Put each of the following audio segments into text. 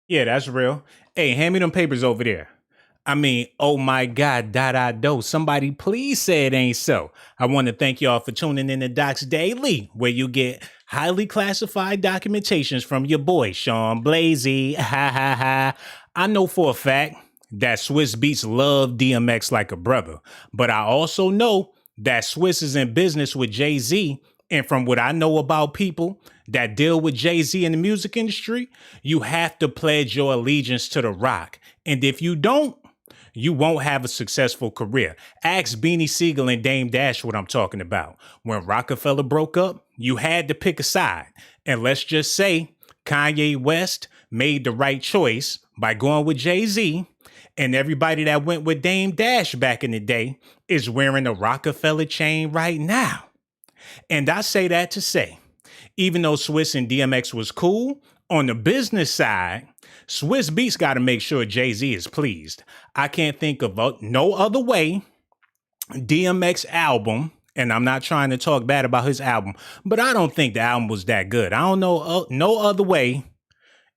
Yeah, that's real. Hey, hand me them papers over there. I mean, oh my God, do. Somebody please say it ain't so. I want to thank y'all for tuning in to Docz Daily, where you get highly classified documentations from your boy, Sean Blasey. Ha ha ha. I know for a fact that Swizz Beatz love DMX like a brother, but I also know that Swizz is in business with Jay-Z. And from what I know about people that deal with Jay-Z in the music industry, you have to pledge your allegiance to the rock. And if you don't, you won't have a successful career. Ask Beanie Siegel and Dame Dash what I'm talking about. When Rockefeller broke up, you had to pick a side. And let's just say Kanye West made the right choice by going with Jay-Z, and everybody that went with Dame Dash back in the day is wearing a Rockefeller chain right now. And I say that to say, even though Swizz and DMX was cool, on the business side, Swizz Beatz got to make sure Jay-Z is pleased. I can't think of no other way DMX album, and I'm not trying to talk bad about his album, but I don't think the album was that good. I don't know no other way,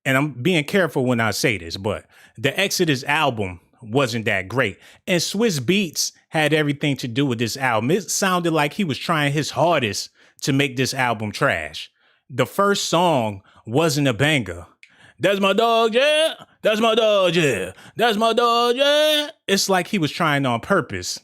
and I'm being careful when I say this, but the Exodus album wasn't that great. And Swizz Beatz had everything to do with this album. It sounded like he was trying his hardest to make this album trash. The first song wasn't a banger. That's my dog, yeah. That's my dog, yeah. That's my dog, yeah. It's like he was trying on purpose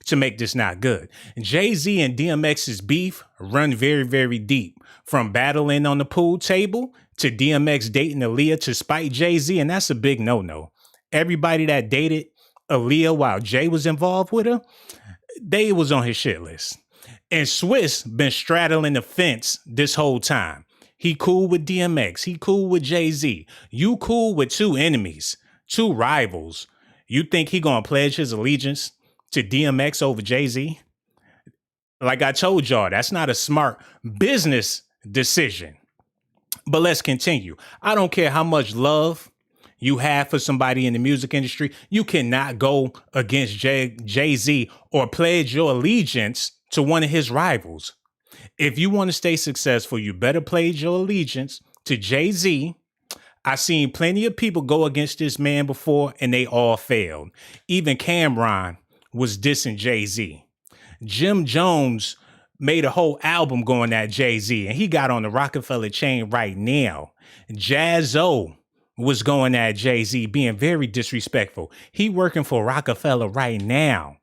to make this not good. Jay-Z and DMX's beef run very, very deep. From battling on the pool table to DMX dating Aaliyah to spite Jay-Z, and that's a big no-no. Everybody that dated Aaliyah while Jay was involved with her, they was on his shit list. And Swizz been straddling the fence this whole time. He cool with DMX. He cool with Jay-Z. You cool with two enemies, two rivals. You think he gonna pledge his allegiance to DMX over Jay-Z? Like I told y'all, that's not a smart business decision. But let's continue. I don't care how much love you have for somebody in the music industry. You cannot go against Jay-Z or pledge your allegiance to one of his rivals. If you want to stay successful, you better pledge your allegiance to Jay-Z. I've seen plenty of people go against this man before and they all failed. Even Cameron was dissing Jay-Z. Jim Jones made a whole album going at Jay-Z and he got on the Rockefeller chain right now. Jaz-O was going at Jay-Z, being very disrespectful. He working for Rockefeller right now.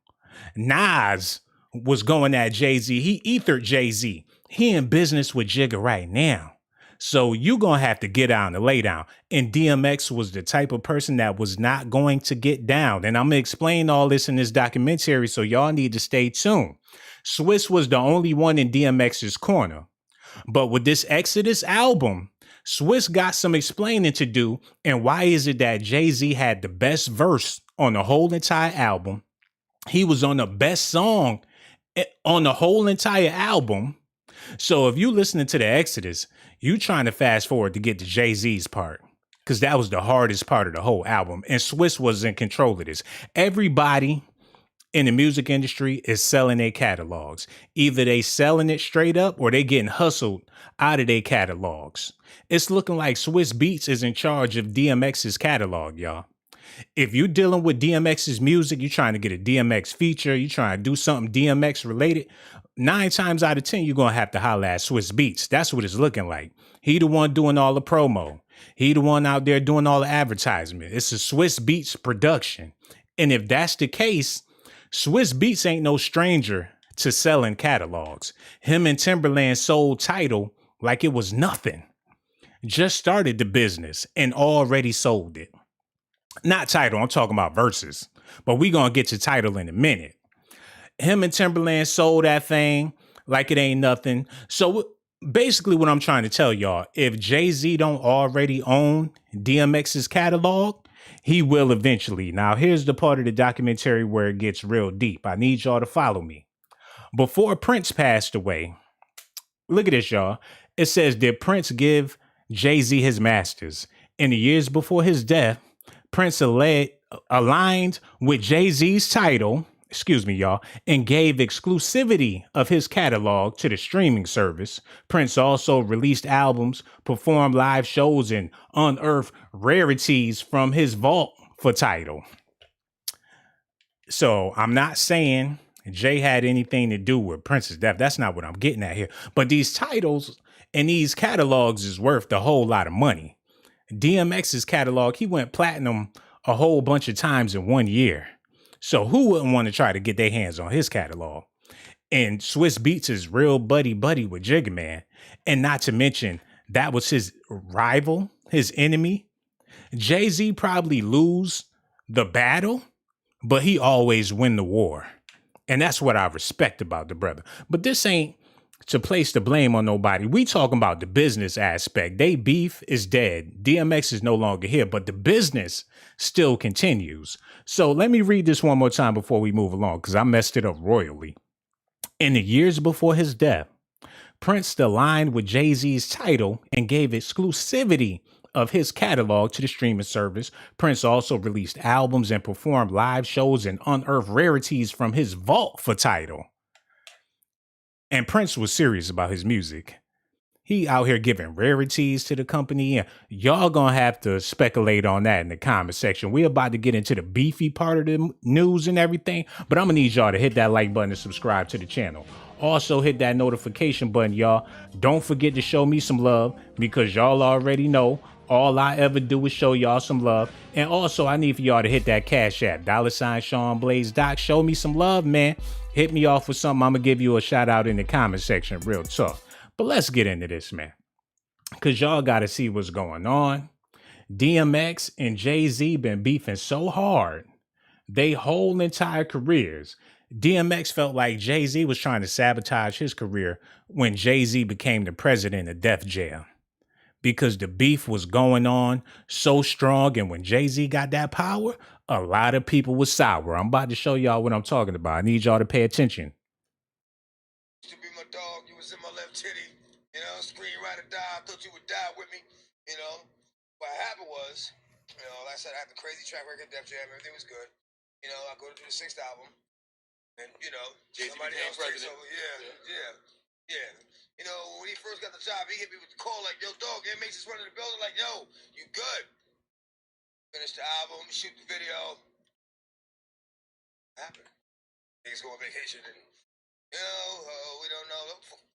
Nas was going at Jay-Z. He ethered Jay-Z. He in business with Jigga right now. So you gonna have to get down and lay down. And DMX was the type of person that was not going to get down. And I'm gonna explain all this in this documentary, so y'all need to stay tuned. Swizz was the only one in DMX's corner. But with this Exodus album, Swizz got some explaining to do. And why is it that Jay-Z had the best verse on the whole entire album? He was on the best song on the whole entire album. So if you listening to the Exodus, you trying to fast forward to get to Jay-Z's part, because that was the hardest part of the whole album. And Swizz was in control of this. Everybody in the music industry is selling their catalogs. Either they selling it straight up or they getting hustled out of their catalogs. It's looking like Swizz Beatz is in charge of DMX's catalog, y'all. If you're dealing with DMX's music, you're trying to get a DMX feature, you're trying to do something DMX related, 9 times out of 10, you're going to have to holler at Swizz Beatz. That's what it's looking like. He the one doing all the promo. He the one out there doing all the advertisement. It's a Swizz Beatz production. And if that's the case, Swizz Beatz ain't no stranger to selling catalogs. Him and Timberland sold Tidal like it was nothing. Just started the business and already sold it. Not Tidal, I'm talking about Versus. But we gonna get to Tidal in a minute. Him and Timberland sold that thing like it ain't nothing. So basically what I'm trying to tell y'all, if Jay-Z don't already own DMX's catalog, he will eventually. Now, here's the part of the documentary where it gets real deep. I need y'all to follow me. Before Prince passed away, look at this, y'all. It says, did Prince give Jay-Z his masters? In the years before his death, Prince aligned with Jay-Z's Tidal excuse me, y'all, and gave exclusivity of his catalog to the streaming service. Prince also released albums, performed live shows, and unearthed rarities from his vault for Tidal. So I'm not saying Jay had anything to do with Prince's death. That's not what I'm getting at here. But these titles and these catalogs is worth a whole lot of money. DMX's catalog, he went platinum a whole bunch of times in 1 year. So who wouldn't want to try to get their hands on his catalog? And Swizz Beatz is real buddy with Jigga Man. And not to mention, that was his rival, his enemy. Jay-Z probably lose the battle, but he always win the war. And that's what I respect about the brother. But this ain't to place the blame on nobody. We talking about the business aspect. They beef is dead. DMX is no longer here, but the business still continues. So let me read this one more time before we move along, because I messed it up royally. In the years before his death, Prince aligned with Jay-Z's Tidal and gave exclusivity of his catalog to the streaming service. Prince also released albums and performed live shows and unearthed rarities from his vault for Tidal. And Prince was serious about his music. He out here giving rarities to the company. And y'all gonna have to speculate on that in the comment section. We're about to get into the beefy part of the news and everything, but I'm gonna need y'all to hit that like button and subscribe to the channel. Also hit that notification button, y'all. Don't forget to show me some love, because y'all already know all I ever do is show y'all some love. And also, I need for y'all to hit that Cash App, $Sean Blaze Doc. Show me some love, man. Hit me off with something. I'm going to give you a shout out in the comment section, real talk. But let's get into this, man, because y'all got to see what's going on. DMX and Jay-Z been beefing so hard, they whole entire careers. DMX felt like Jay-Z was trying to sabotage his career when Jay-Z became the president of Def Jam, because the beef was going on so strong. And when Jay-Z got that power, a lot of people was sour. I'm about to show y'all what I'm talking about. I need y'all to pay attention. Used to be my dog, you was in my left titty, you know, screen right or die, I thought you would die with me, you know. What happened was, you know, like I said, I had the crazy track record at Def Jam, everything was good. You know, I go to do the 6th album, and, you know, somebody else takes over. Yeah. You know, when he first got the job, he hit me with the call like, yo, dog, DMX'x is running the building, like, yo, you good? Finish the album, shoot the video. What happened? Niggas go on vacation and, you know, we don't know.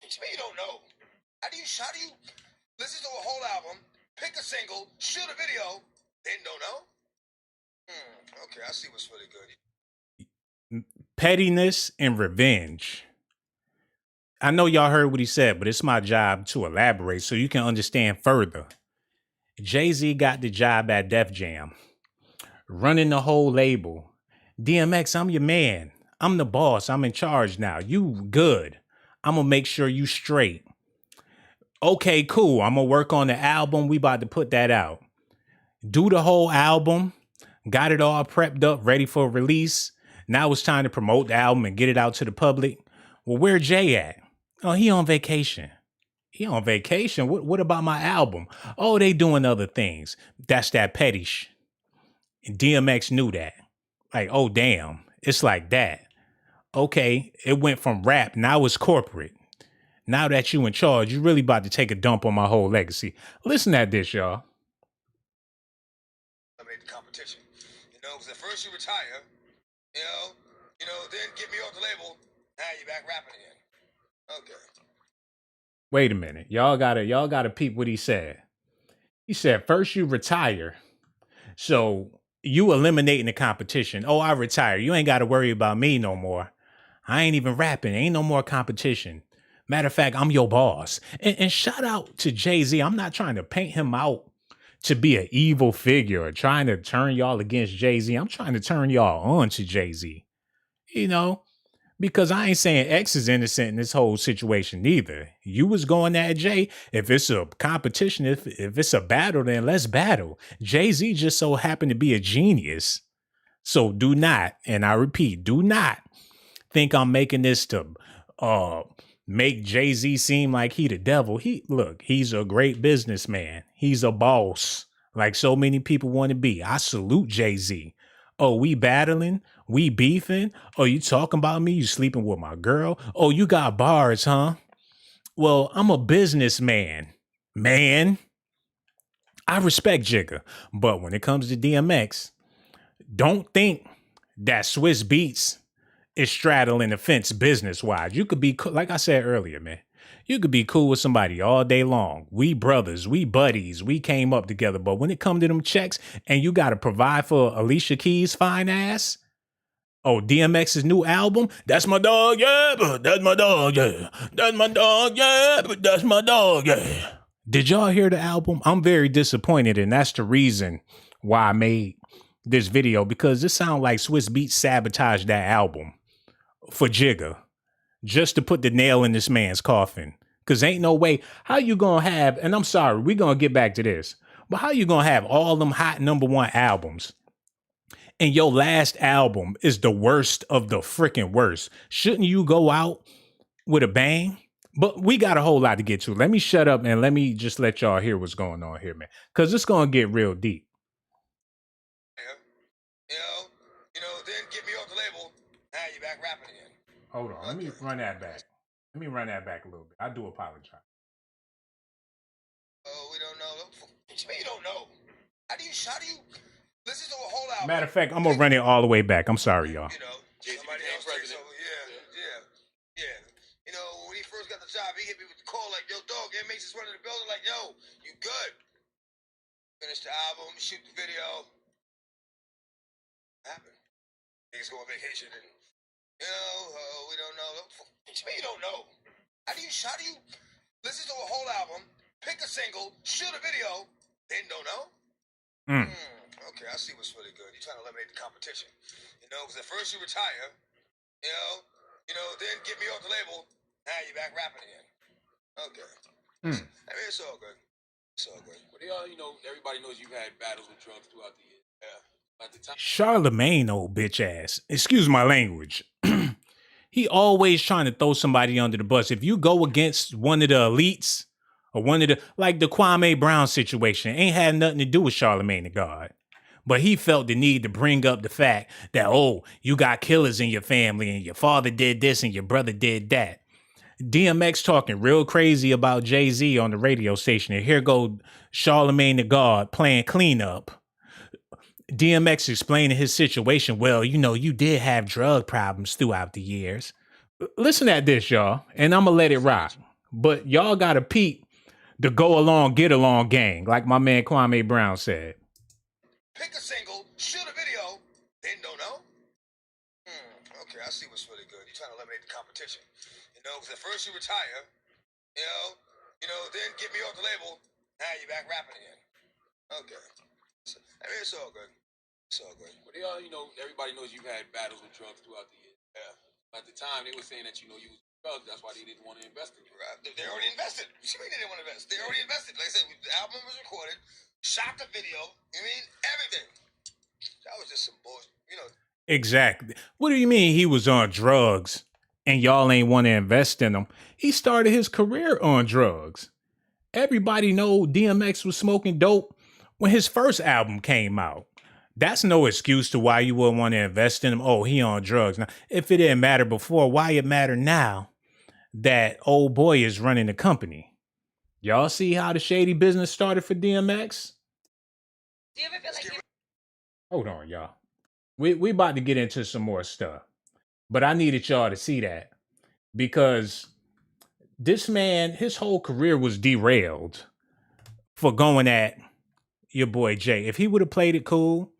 What you mean you don't know? How do you listen to a whole album, pick a single, shoot a video, then don't know? Okay, I see what's really good. Pettiness and revenge. I know y'all heard what he said, but it's my job to elaborate so you can understand further. Jay-Z got the job at Def Jam, running the whole label. DMX, I'm your man. I'm the boss. I'm in charge now. You good. I'm going to make sure you straight. Okay, cool. I'm going to work on the album. We about to put that out. Do the whole album. Got it all prepped up, ready for release. Now it's time to promote the album and get it out to the public. Well, where Jay at? Oh, he on vacation. He on vacation? What about my album? Oh, they doing other things. That's that petty shit. DMX knew that. Like, oh, damn. It's like that. Okay, it went from rap. Now it's corporate. Now that you in charge, you really about to take a dump on my whole legacy. Listen at this, y'all. I made the competition. You know, because at first you retire, you know, then get me off the label. Now you back rapping again. Okay. Wait a minute. Y'all gotta peep what he said. He said, first you retire. So you eliminating the competition. Oh, I retire. You ain't got to worry about me no more. I ain't even rapping. Ain't no more competition. Matter of fact, I'm your boss. And shout out to Jay-Z. I'm not trying to paint him out to be an evil figure or trying to turn y'all against Jay-Z. I'm trying to turn y'all on to Jay-Z. You know, because I ain't saying X is innocent in this whole situation neither. You was going at Jay. If it's a competition, if it's a battle, then let's battle. Jay-Z just so happened to be a genius. So do not, and I repeat, do not think I'm making this to make Jay-Z seem like he the devil. He's a great businessman. He's a boss, like so many people want to be. I salute Jay-Z. Oh, we battling? We beefing? Oh, you talking about me? You sleeping with my girl? Oh, you got bars, huh? Well, I'm a businessman. Man, I respect Jigga, but when it comes to DMX, don't think that Swizz Beatz is straddling the fence business-wise. You could be, like I said earlier, man, you could be cool with somebody all day long. We brothers, we buddies, we came up together. But when it comes to them checks and you got to provide for Alicia Keys' fine ass, oh, DMX's new album, that's my dog, yeah, but that's my dog, yeah. That's my dog, yeah, but that's my dog, yeah. Did y'all hear the album? I'm very disappointed, and that's the reason why I made this video, because it sounds like Swizz Beatz sabotaged that album for Jigga, just to put the nail in this man's coffin. Because ain't no way, how you gonna have, and I'm sorry, we gonna get back to this, but how you gonna have all them hot #1 albums and your last album is the worst of the freaking worst? Shouldn't you go out with a bang? But we got a whole lot to get to. Let me shut up and let me just let y'all hear what's going on here, man. Because it's gonna get real deep. Then get me off the label. Now you back rapping again. Hold on, let me run that back. Let me run that back a little bit. I do apologize. Oh, we don't know. What you mean you don't know? How do you listen to a whole album? Matter of fact, I'm gonna run it all the way back. I'm sorry, y'all. Somebody else takes over. Yeah. When he first got the job, he hit me with the call like, yo, dog, DMX'x is running the building. Like, yo, you good? Finish the album, shoot the video. What happened? Niggas go on vacation and, we don't know. What you mean you don't know? How do you listen to a whole album, pick a single, shoot a video, then don't know? Okay, I see what's really good. You're trying to eliminate the competition. Because at first you retire, then get me off the label. Now you're back rapping again. Okay. I mean, it's all good. It's all good. But everybody knows you've had battles with drugs throughout the years. Yeah. At the time, Charlemagne, old bitch ass. Excuse my language. He always trying to throw somebody under the bus. If you go against one of the elites or one of the, like the Kwame Brown situation, ain't had nothing to do with Charlemagne the God. But he felt the need to bring up the fact that, oh, you got killers in your family and your father did this and your brother did that. DMX talking real crazy about Jay-Z on the radio station. And here go Charlemagne the God playing cleanup. DMX explaining his situation. Well, you did have drug problems throughout the years. Listen at this, y'all, and I'm going to let it rock. But y'all got to peep the go along, get along gang, like my man Kwame Brown said. Pick a single, shoot a video, then don't know? Okay, I see what's really good. You're trying to eliminate the competition. Because at first you retire, then get me off the label. Now you're back rapping again. Okay. I mean, it's all good. It's all good. But everybody knows you've had battles with drugs throughout the years. Yeah. At the time, they were saying that you was drugs. That's why they didn't want to invest in you. Right. They already invested. What you mean they didn't want to invest? They already invested. Like I said, the album was recorded, shot the video. Everything. That was just some bullshit. Exactly. What do you mean he was on drugs and y'all ain't want to invest in him? He started his career on drugs. Everybody know DMX was smoking dope when his first album came out. That's no excuse to why you wouldn't want to invest in him. Oh, he on drugs. Now, if it didn't matter before, why it matter now that old boy is running the company? Y'all see how the shady business started for DMX? Do you ever feel like Hold on, y'all. We about to get into some more stuff. But I needed y'all to see that. Because this man, his whole career was derailed for going at your boy Jay. If he would have played it cool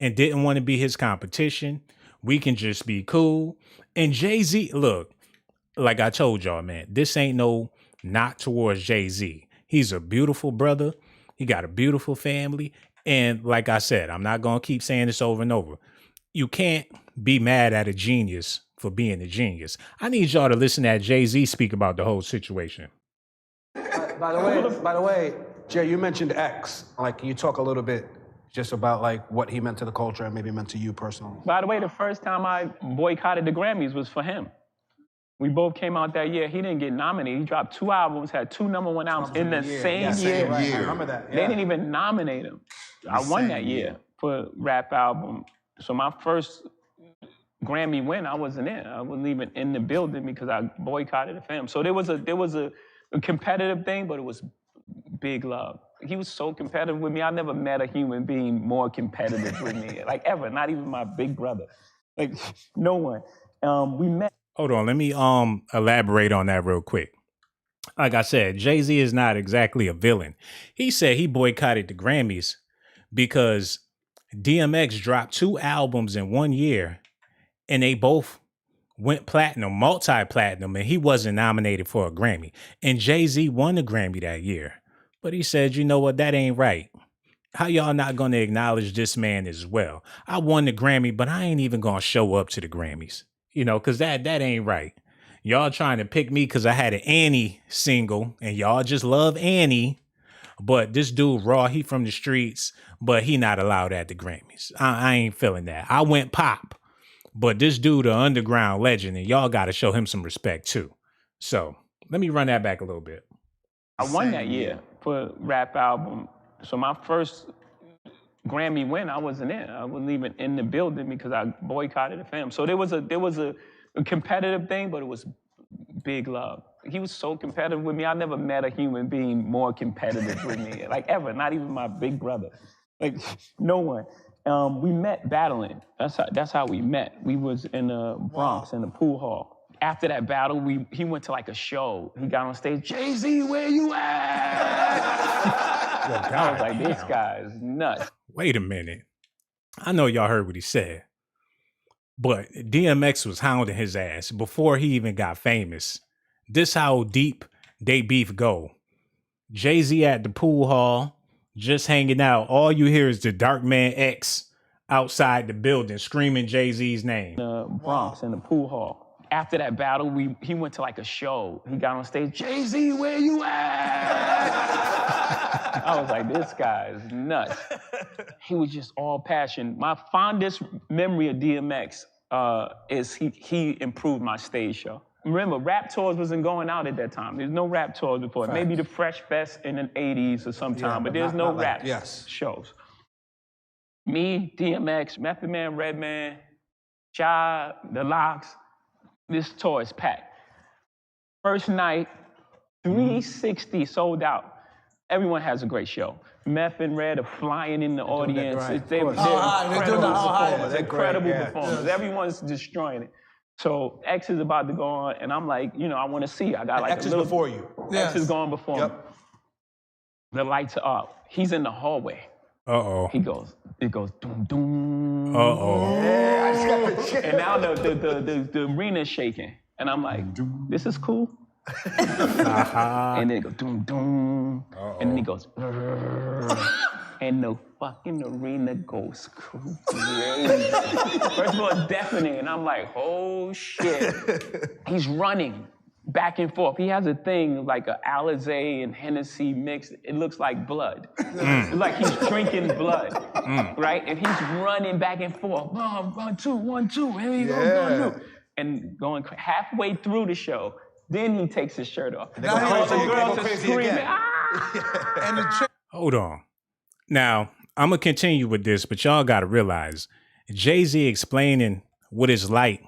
and didn't want to be his competition, we can just be cool. And Jay-Z, look, like I told y'all, man, this ain't no knock towards Jay-Z. He's a beautiful brother. He got a beautiful family. And like I said, I'm not going to keep saying this over and over. You can't be mad at a genius for being a genius. I need y'all to listen to Jay-Z speak about the whole situation. By the way, Jay, you mentioned X. Like, you talk a little bit just about like what he meant to the culture and maybe meant to you personally. By the way, the first time I boycotted the Grammys was for him. We both came out that year. He didn't get nominated. He dropped 2 albums, had 2 #1 albums in the same year. Right. I remember that. Yeah. They didn't even nominate him. I won that year for rap album. So my first Grammy win, I wasn't in. I wasn't even in the building because I boycotted the film. So there was a competitive thing, but it was big love. He was so competitive with me. I never met a human being more competitive with me, like ever. Not even my big brother. Like no one. We met. Hold on, let me elaborate on that real quick. Like I said, Jay-Z is not exactly a villain. He said he boycotted the Grammys because DMX dropped 2 albums in 1 year and they both went platinum, multi-platinum, and he wasn't nominated for a Grammy. And Jay-Z won the Grammy that year. But he said, you know what, that ain't right. How y'all not going to acknowledge this man as well? I won the Grammy, but I ain't even going to show up to the Grammys. You know, because that ain't right. Y'all trying to pick me because I had an Annie single, and y'all just love Annie. But this dude, Raw, he from the streets, but he not allowed at the Grammys. I ain't feeling that. I went pop. But this dude, an underground legend, and y'all got to show him some respect too. So let me run that back a little bit. I won that year for rap album. So my first Grammy win, I wasn't in. I wasn't even in the building because I boycotted the film. So there was a competitive thing, but it was big love. He was so competitive with me. I never met a human being more competitive with me, like ever. Not even my big brother. Like no one. We met battling. That's how we met. We was in the Bronx in the pool hall. After that battle, he went to like a show. He got on stage, Jay-Z, where you at? I was like, this guy is nuts. Wait a minute. I know y'all heard what he said, but DMX was hounding his ass before he even got famous. This how deep they beef go. Jay-Z at the pool hall, just hanging out. All you hear is the Dark Man X outside the building screaming Jay-Z's name. The Bronx in the pool hall. After that battle, he went to like a show. He got on stage, Jay-Z, where you at? I was like, this guy is nuts. He was just all passion. My fondest memory of DMX is he improved my stage show. Remember, rap tours wasn't going out at that time. There's no rap tours before. Facts. Maybe the Fresh Fest in the 80s or sometime, but there's no rap shows. Me, DMX, Method Man, Redman, Shy, The Locks, this tour is packed. First night, 360 sold out. Everyone has a great show. Meth and Red are flying in the audience. They're incredible performers. Everyone's destroying it. So X is about to go on, and I'm like, I want to see. I got like X is before you. X is going before me. The lights are up. He's in the hallway. Uh-oh. It goes doom doom. Uh-oh. Yeah, I just got the shit. And now the arena's shaking, and I'm like, this is cool. And then it goes doom doom. And then he goes, and the fucking arena goes crazy. First of all, it's deafening, and I'm like, oh shit. He's running back and forth. He has a thing like a Alizé and Hennessy mix. It looks like blood. It's like he's drinking blood, right? And he's running back and forth. 1, 2, 1, 2. Here we go, 1, 2. And going halfway through the show, then he takes his shirt off. And all the girls are screaming, ah! Hold on. Now, I'm going to continue with this, but y'all got to realize Jay-Z explaining what it's like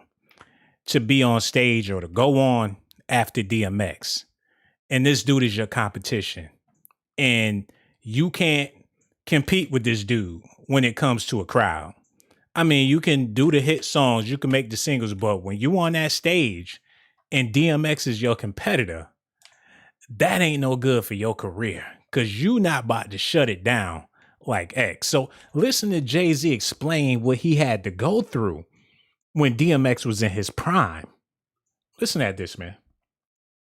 to be on stage or to go on after DMX. And this dude is your competition. And you can't compete with this dude when it comes to a crowd. I mean, you can do the hit songs, you can make the singles, but when you on that stage and DMX is your competitor, that ain't no good for your career because you not about to shut it down like X. So listen to Jay-Z explain what he had to go through when DMX was in his prime. Listen at this, man.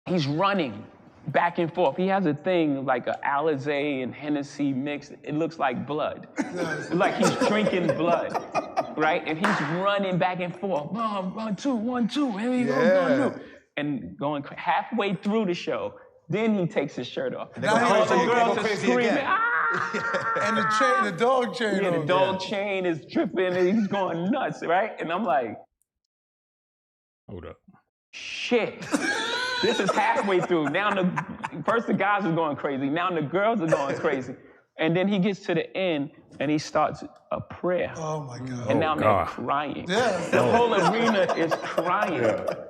He's running back and forth. He has a thing like a Alizé and Hennessy mix. It looks like blood. It's like he's drinking blood, right? And he's running back and forth. 1, 2, 1, 2. Here we go, 1, 2. And going halfway through the show, then he takes his shirt off. And all the girls are screaming, ah! And the dog chain. Yeah, the dog chain is dripping and he's going nuts, right? And I'm like, hold up. Shit. This is halfway through. Now first the guys are going crazy. Now the girls are going crazy. And then he gets to the end and he starts a prayer. Oh my God. And now God. they're crying. Yeah. The whole arena is crying.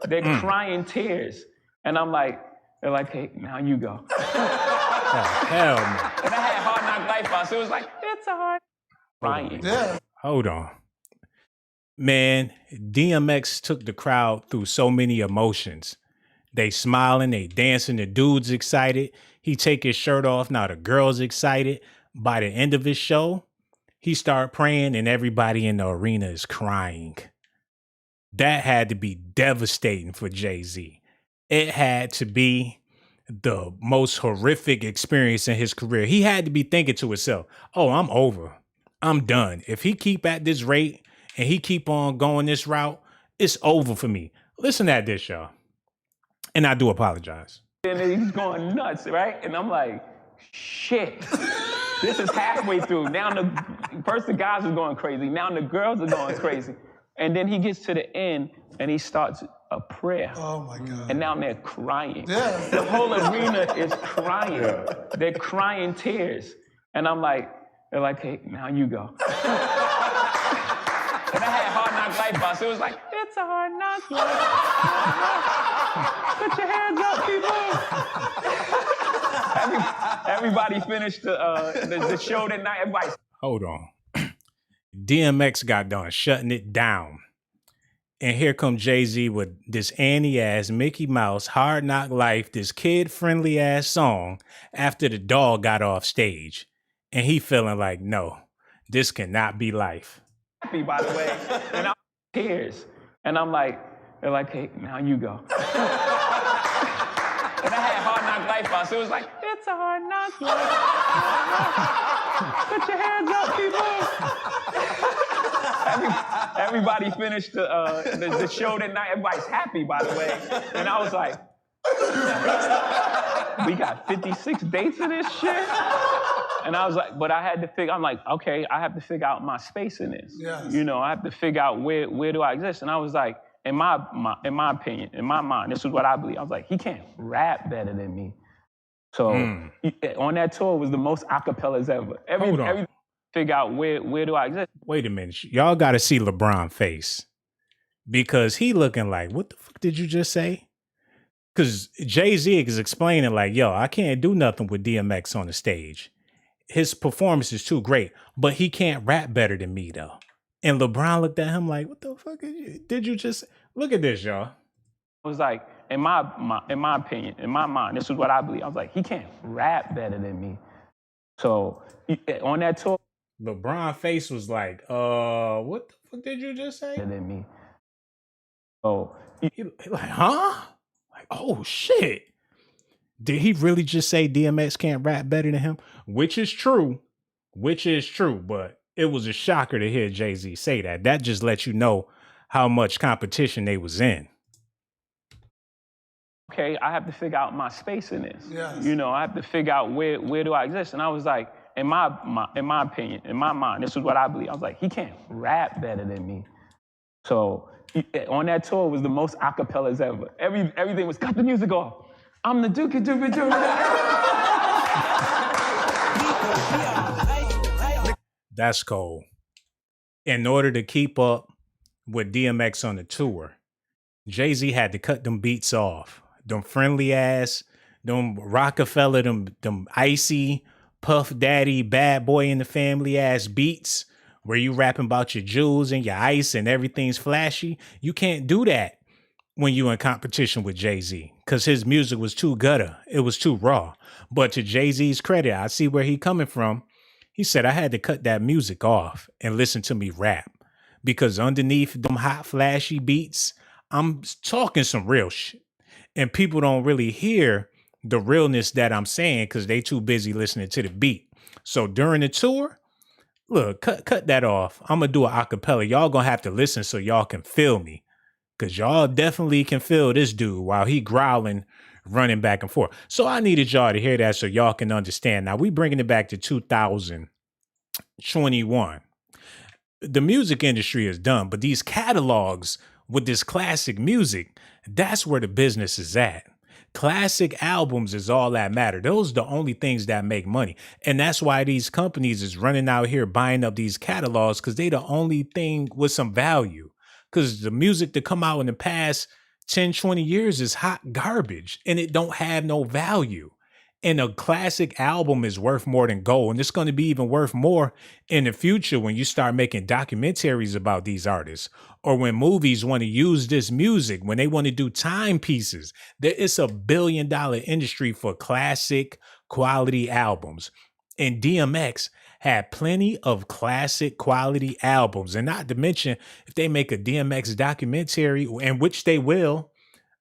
They're crying tears. And I'm like, they're like, hey, now you go. Hell no. And I had Hard Knock Life out, so it was like, it's a hard crying. Yeah. Hold on. Man, DMX took the crowd through so many emotions. They smiling, they dancing, the dude's excited. He take his shirt off, now the girl's excited. By the end of his show, he start praying and everybody in the arena is crying. That had to be devastating for Jay-Z. It had to be the most horrific experience in his career. He had to be thinking to himself, oh, I'm over. I'm done. If he keep at this rate and he keep on going this route, it's over for me. Listen at this, y'all. And I do apologize. And he's going nuts, right? And I'm like, shit. This is halfway through. Now first the guys are going crazy. Now the girls are going crazy. And then he gets to the end and he starts a prayer. Oh my God. And now they're crying. Yeah. The whole arena is crying. They're crying tears. And I'm like, they're like, hey, now you go. And I had Hard Knock Life out, so it was like, it's a hard knock life. Put your hands up, people. Everybody finished the show that night. Everybody. Hold on. DMX got done shutting it down. And here come Jay-Z with this Annie-ass Mickey Mouse Hard Knock Life, this kid-friendly ass song after the dog got off stage. And he feeling like, no, this cannot be life. Happy, by the way. And I'm tears. And I'm like, they're like, hey, now you go. And I had Hard Knock Life out, so it was like, it's a hard knock life. Put your hands up, people. Everybody finished the show that night. Everybody's happy, by the way. And I was like, we got 56 dates of this shit? And I was like, but I had to figure, I'm like, okay, I have to figure out my space in this. Yes. You know, I have to figure out where do I exist? And I was like, in my opinion, in my mind, this is what I believe. I was like, he can't rap better than me. So on that tour was the most acapellas ever. Every figure out where do I exist. Wait a minute. Y'all got to see LeBron face. Because he looking like, what the fuck did you just say? Because Jay-Z is explaining like, yo, I can't do nothing with DMX on the stage. His performance is too great, but he can't rap better than me though. And LeBron looked at him like, what the fuck did you just, look at this, y'all. I was like, in my opinion, in my mind, this is what I believe. I was like, he can't rap better than me. So on that tour. LeBron face was like, what the fuck did you just say? Better than me. So he like, huh? Like, oh shit. Did he really just say DMX can't rap better than him? Which is true, but it was a shocker to hear Jay-Z say that. That just lets you know how much competition they was in. Okay, I have to figure out my space in this. Yes. You know, I have to figure out where do I exist. And I was like, in my opinion, in my mind, this is what I believe. I was like, he can't rap better than me. So on that tour was the most acapellas ever. Everything was, cut the music off. I'm the Duke. That's cold. In order to keep up with DMX on the tour, Jay-Z had to cut them beats off. Them friendly ass, them Rockefeller, them icy, Puff Daddy, bad boy in the family ass beats where you rapping about your jewels and your ice and everything's flashy. You can't do that when you in competition with Jay-Z, because his music was too gutter. It was too raw. But to Jay-Z's credit, I see where he coming from. He said, I had to cut that music off and listen to me rap, because underneath them hot, flashy beats, I'm talking some real shit. And people don't really hear the realness that I'm saying because they too busy listening to the beat. So during the tour, look, cut that off. I'm going to do an acapella. Y'all going to have to listen so y'all can feel me. Because y'all definitely can feel this dude while he growling, running back and forth. So I needed y'all to hear that so y'all can understand. Now, we bringing it back to 2021. The music industry is done, but these catalogs with this classic music, that's where the business is at. Classic albums is all that matter. Those are the only things that make money. And that's why these companies is running out here buying up these catalogs, because they the only thing with some value. Because the music that come out in the past 10, 20 years is hot garbage and it don't have no value. And a classic album is worth more than gold. And it's going to be even worth more in the future when you start making documentaries about these artists, or when movies want to use this music, when they want to do timepieces. There is a $1 billion industry for classic quality albums. And DMX had plenty of classic quality albums. And not to mention, if they make a DMX documentary, and which they will,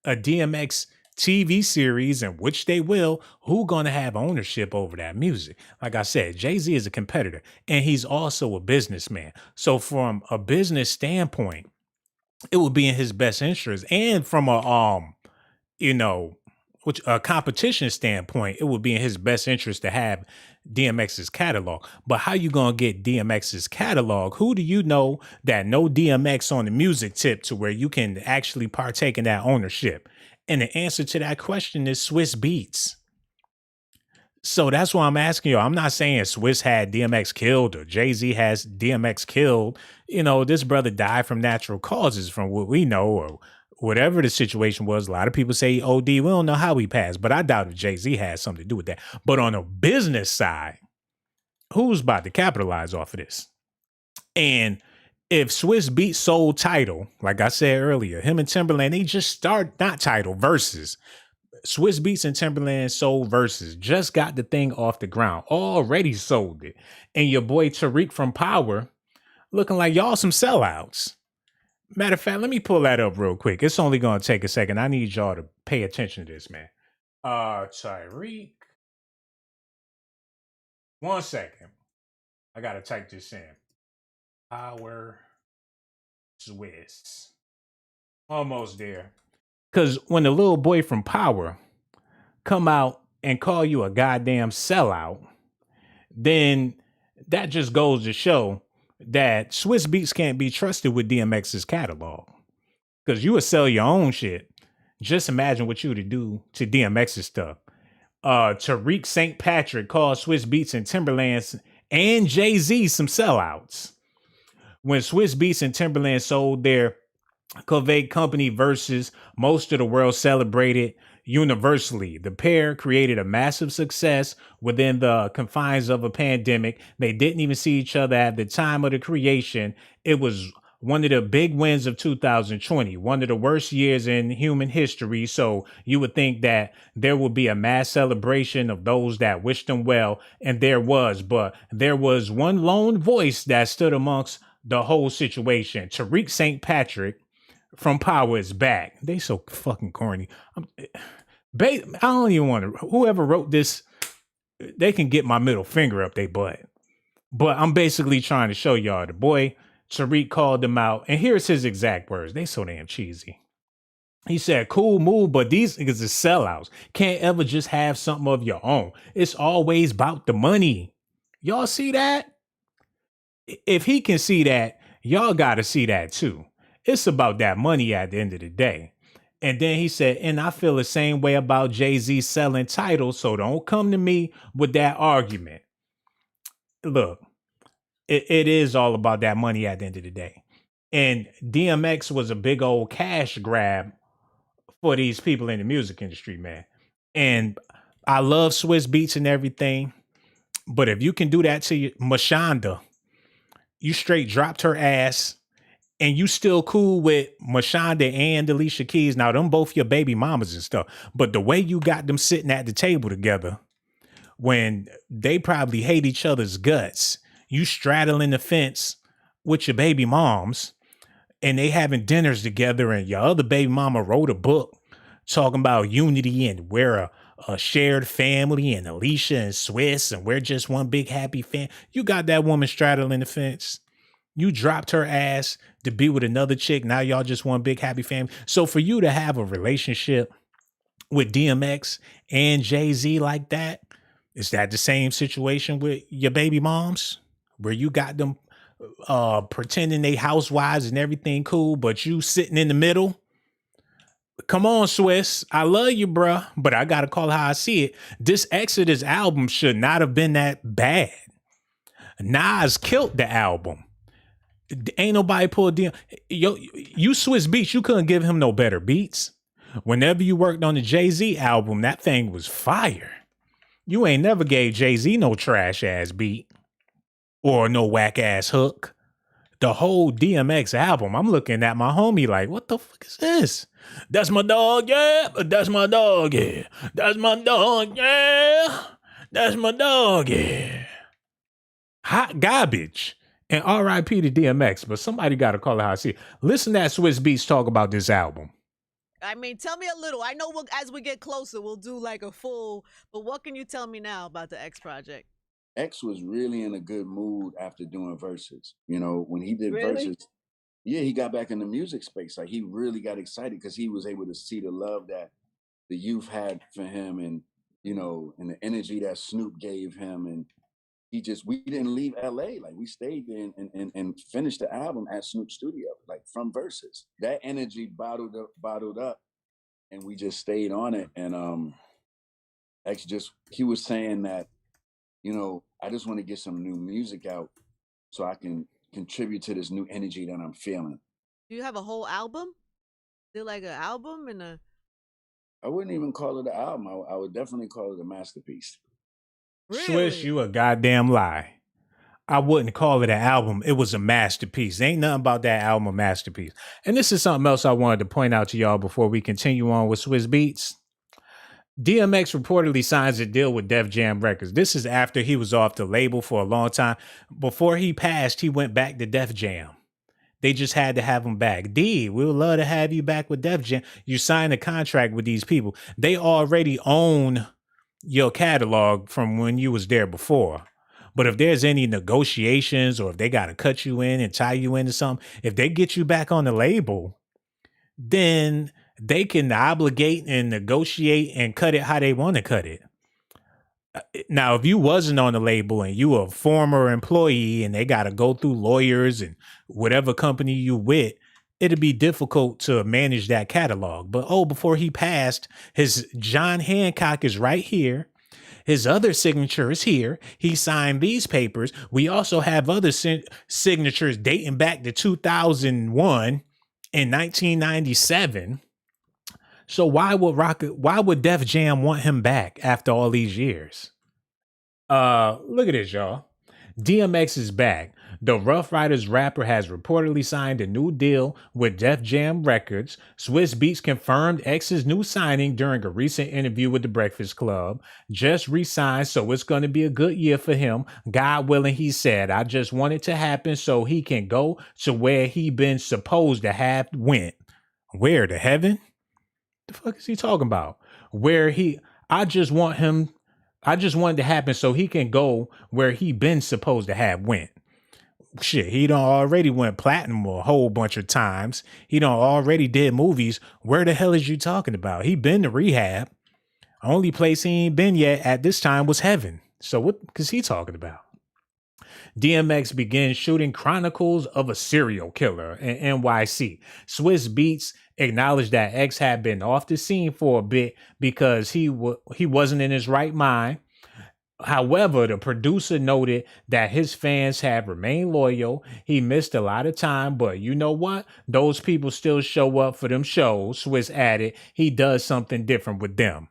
a DMX TV series, in which they will, who gonna have ownership over that music? Like I said, Jay-Z is a competitor and he's also a businessman. So from a business standpoint, it would be in his best interest. And from a which a competition standpoint, it would be in his best interest to have DMX's catalog. But how you gonna get DMX's catalog? Who do you know that know DMX on the music tip to where you can actually partake in that ownership? And the answer to that question is Swizz Beatz. So that's why I'm asking you. I'm not saying Swizz had DMX killed or Jay-Z has DMX killed. This brother died from natural causes from what we know, or whatever the situation was. A lot of people say OD. We don't know how he passed, but I doubt if Jay-Z has something to do with that. But on a business side, who's about to capitalize off of this? And if Swizz Beatz sold Tidal, like I said earlier, him and Timberland, they just start, not Tidal, Versus. Swizz Beatz and Timberland sold Versus, just got the thing off the ground, already sold it. And your boy Tariq from Power looking like y'all some sellouts. Matter of fact, let me pull that up real quick. It's only going to take a second. I need y'all to pay attention to this, man. Tariq. 1 second. I got to type this in. Power Swizz. Almost there. Because when the little boy from Power come out and call you a goddamn sellout, then that just goes to show that Swizz Beatz can't be trusted with DMX's catalog. Because you would sell your own shit. Just imagine what you would do to DMX's stuff. Tariq St. Patrick called Swizz Beatz and Timberland and Jay-Z some sellouts. When Swizz Beatz and Timberland sold their Covet Company Versus, most of the world celebrated universally. The pair created a massive success within the confines of a pandemic. They didn't even see each other at the time of the creation. It was one of the big wins of 2020, one of the worst years in human history. So you would think that there would be a mass celebration of those that wished them well. And there was, but there was one lone voice that stood amongst the whole situation. Tariq St. Patrick from Power is back. They so fucking corny. I don't even want to. Whoever wrote this, they can get my middle finger up their butt. But I'm basically trying to show y'all the boy Tariq called them out, and here's his exact words. They so damn cheesy. He said, "Cool move, but these niggas is sellouts. Can't ever just have something of your own. It's always about the money." Y'all see that? If he can see that, y'all got to see that too. It's about that money at the end of the day. And then he said, and I feel the same way about Jay-Z selling titles, so don't come to me with that argument. Look, it is all about that money at the end of the day. And DMX was a big old cash grab for these people in the music industry, man. And I love Swizz Beatz and everything, but if you can do that to Mashonda, you straight dropped her ass, and you still cool with Mashonda and Alicia Keys. Now, them both your baby mamas and stuff. But the way you got them sitting at the table together when they probably hate each other's guts, you straddling the fence with your baby moms, and they having dinners together, and your other baby mama wrote a book talking about unity and we're a shared family, and Alicia and Swizz, and we're just one big happy family. You got that woman straddling the fence. You dropped her ass to be with another chick. Now y'all just one big happy family. So for you to have a relationship with DMX and Jay-Z like that, is that the same situation with your baby moms? Where you got them pretending they housewives and everything cool, but you sitting in the middle? come on, Swizz. I love you, bruh, but I gotta call it how I see it. This Exodus album should not have been that bad. Nas killed the album. Ain't nobody pulled DM. Yo, you Swizz Beatz, you couldn't give him no better beats. Whenever you worked on the Jay-Z album, that thing was fire. You ain't never gave Jay-Z no trash ass beat or no whack ass hook. The whole DMX album, I'm looking at my homie like, what the fuck is this? That's my dog, yeah. That's my dog, yeah. That's my dog, yeah. That's my dog, yeah. Hot garbage. And R.I.P. to DMX, but somebody got to call it how I see it. Listen to that Swizz Beatz talk about this album. I mean, tell me a little. I know as we get closer, we'll do like a full, but what can you tell me now about the X project? X was really in a good mood after doing verses. You know, when he did verses, yeah, he got back in the music space. Like, he really got excited because he was able to see the love that the youth had for him, and, you know, and the energy that Snoop gave him. And we didn't leave LA. Like, we stayed there and finished the album at Snoop's studio, like, from verses. That energy bottled up, and we just stayed on it. And X he was saying that, you know, I just want to get some new music out so I can contribute to this new energy that I'm feeling. Do you have a whole album? Is it like an album and a... I wouldn't even call it an album. I would definitely call it a masterpiece. Really? Swizz, you a goddamn lie. I wouldn't call it an album. It was a masterpiece. Ain't nothing about that album a masterpiece. And this is something else I wanted to point out to y'all before we continue on with Swizz Beatz. DMX reportedly signs a deal with Def Jam Records. This is after he was off the label for a long time. Before he passed, he went back to Def Jam. They just had to have him back. D, we would love to have you back with Def Jam. You signed a contract with these people. They already own your catalog from when you was there before. But if there's any negotiations or if they got to cut you in and tie you into something, if they get you back on the label, then they can obligate and negotiate and cut it how they want to cut it. Now, if you wasn't on the label and you a former employee and they got to go through lawyers and whatever company you with, it'd be difficult to manage that catalog. But before he passed, his John Hancock is right here. His other signature is here. He signed these papers. We also have other signatures dating back to 2001 and 1997. So why would Def Jam want him back after all these years? Look at this, y'all. DMX is back. The Rough Riders rapper has reportedly signed a new deal with Def Jam Records. Swizz Beatz confirmed X's new signing during a recent interview with The Breakfast Club. Just re-signed, so it's going to be a good year for him. God willing, he said, I just want it to happen so he can go to where he been supposed to have went. Where, to heaven? The fuck is he talking about? I just want it to happen so he can go where he been supposed to have went. Shit, he done already went platinum a whole bunch of times. He done already did movies. Where the hell is you talking about? He been to rehab. Only place he ain't been yet at this time was heaven. So what is he talking about? DMX begins shooting Chronicles of a Serial Killer in NYC. Swizz Beatz acknowledged that X had been off the scene for a bit because he wasn't in his right mind. However, the producer noted that his fans have remained loyal. He missed a lot of time, but you know what? Those people still show up for them shows. Swizz added, he does something different with them.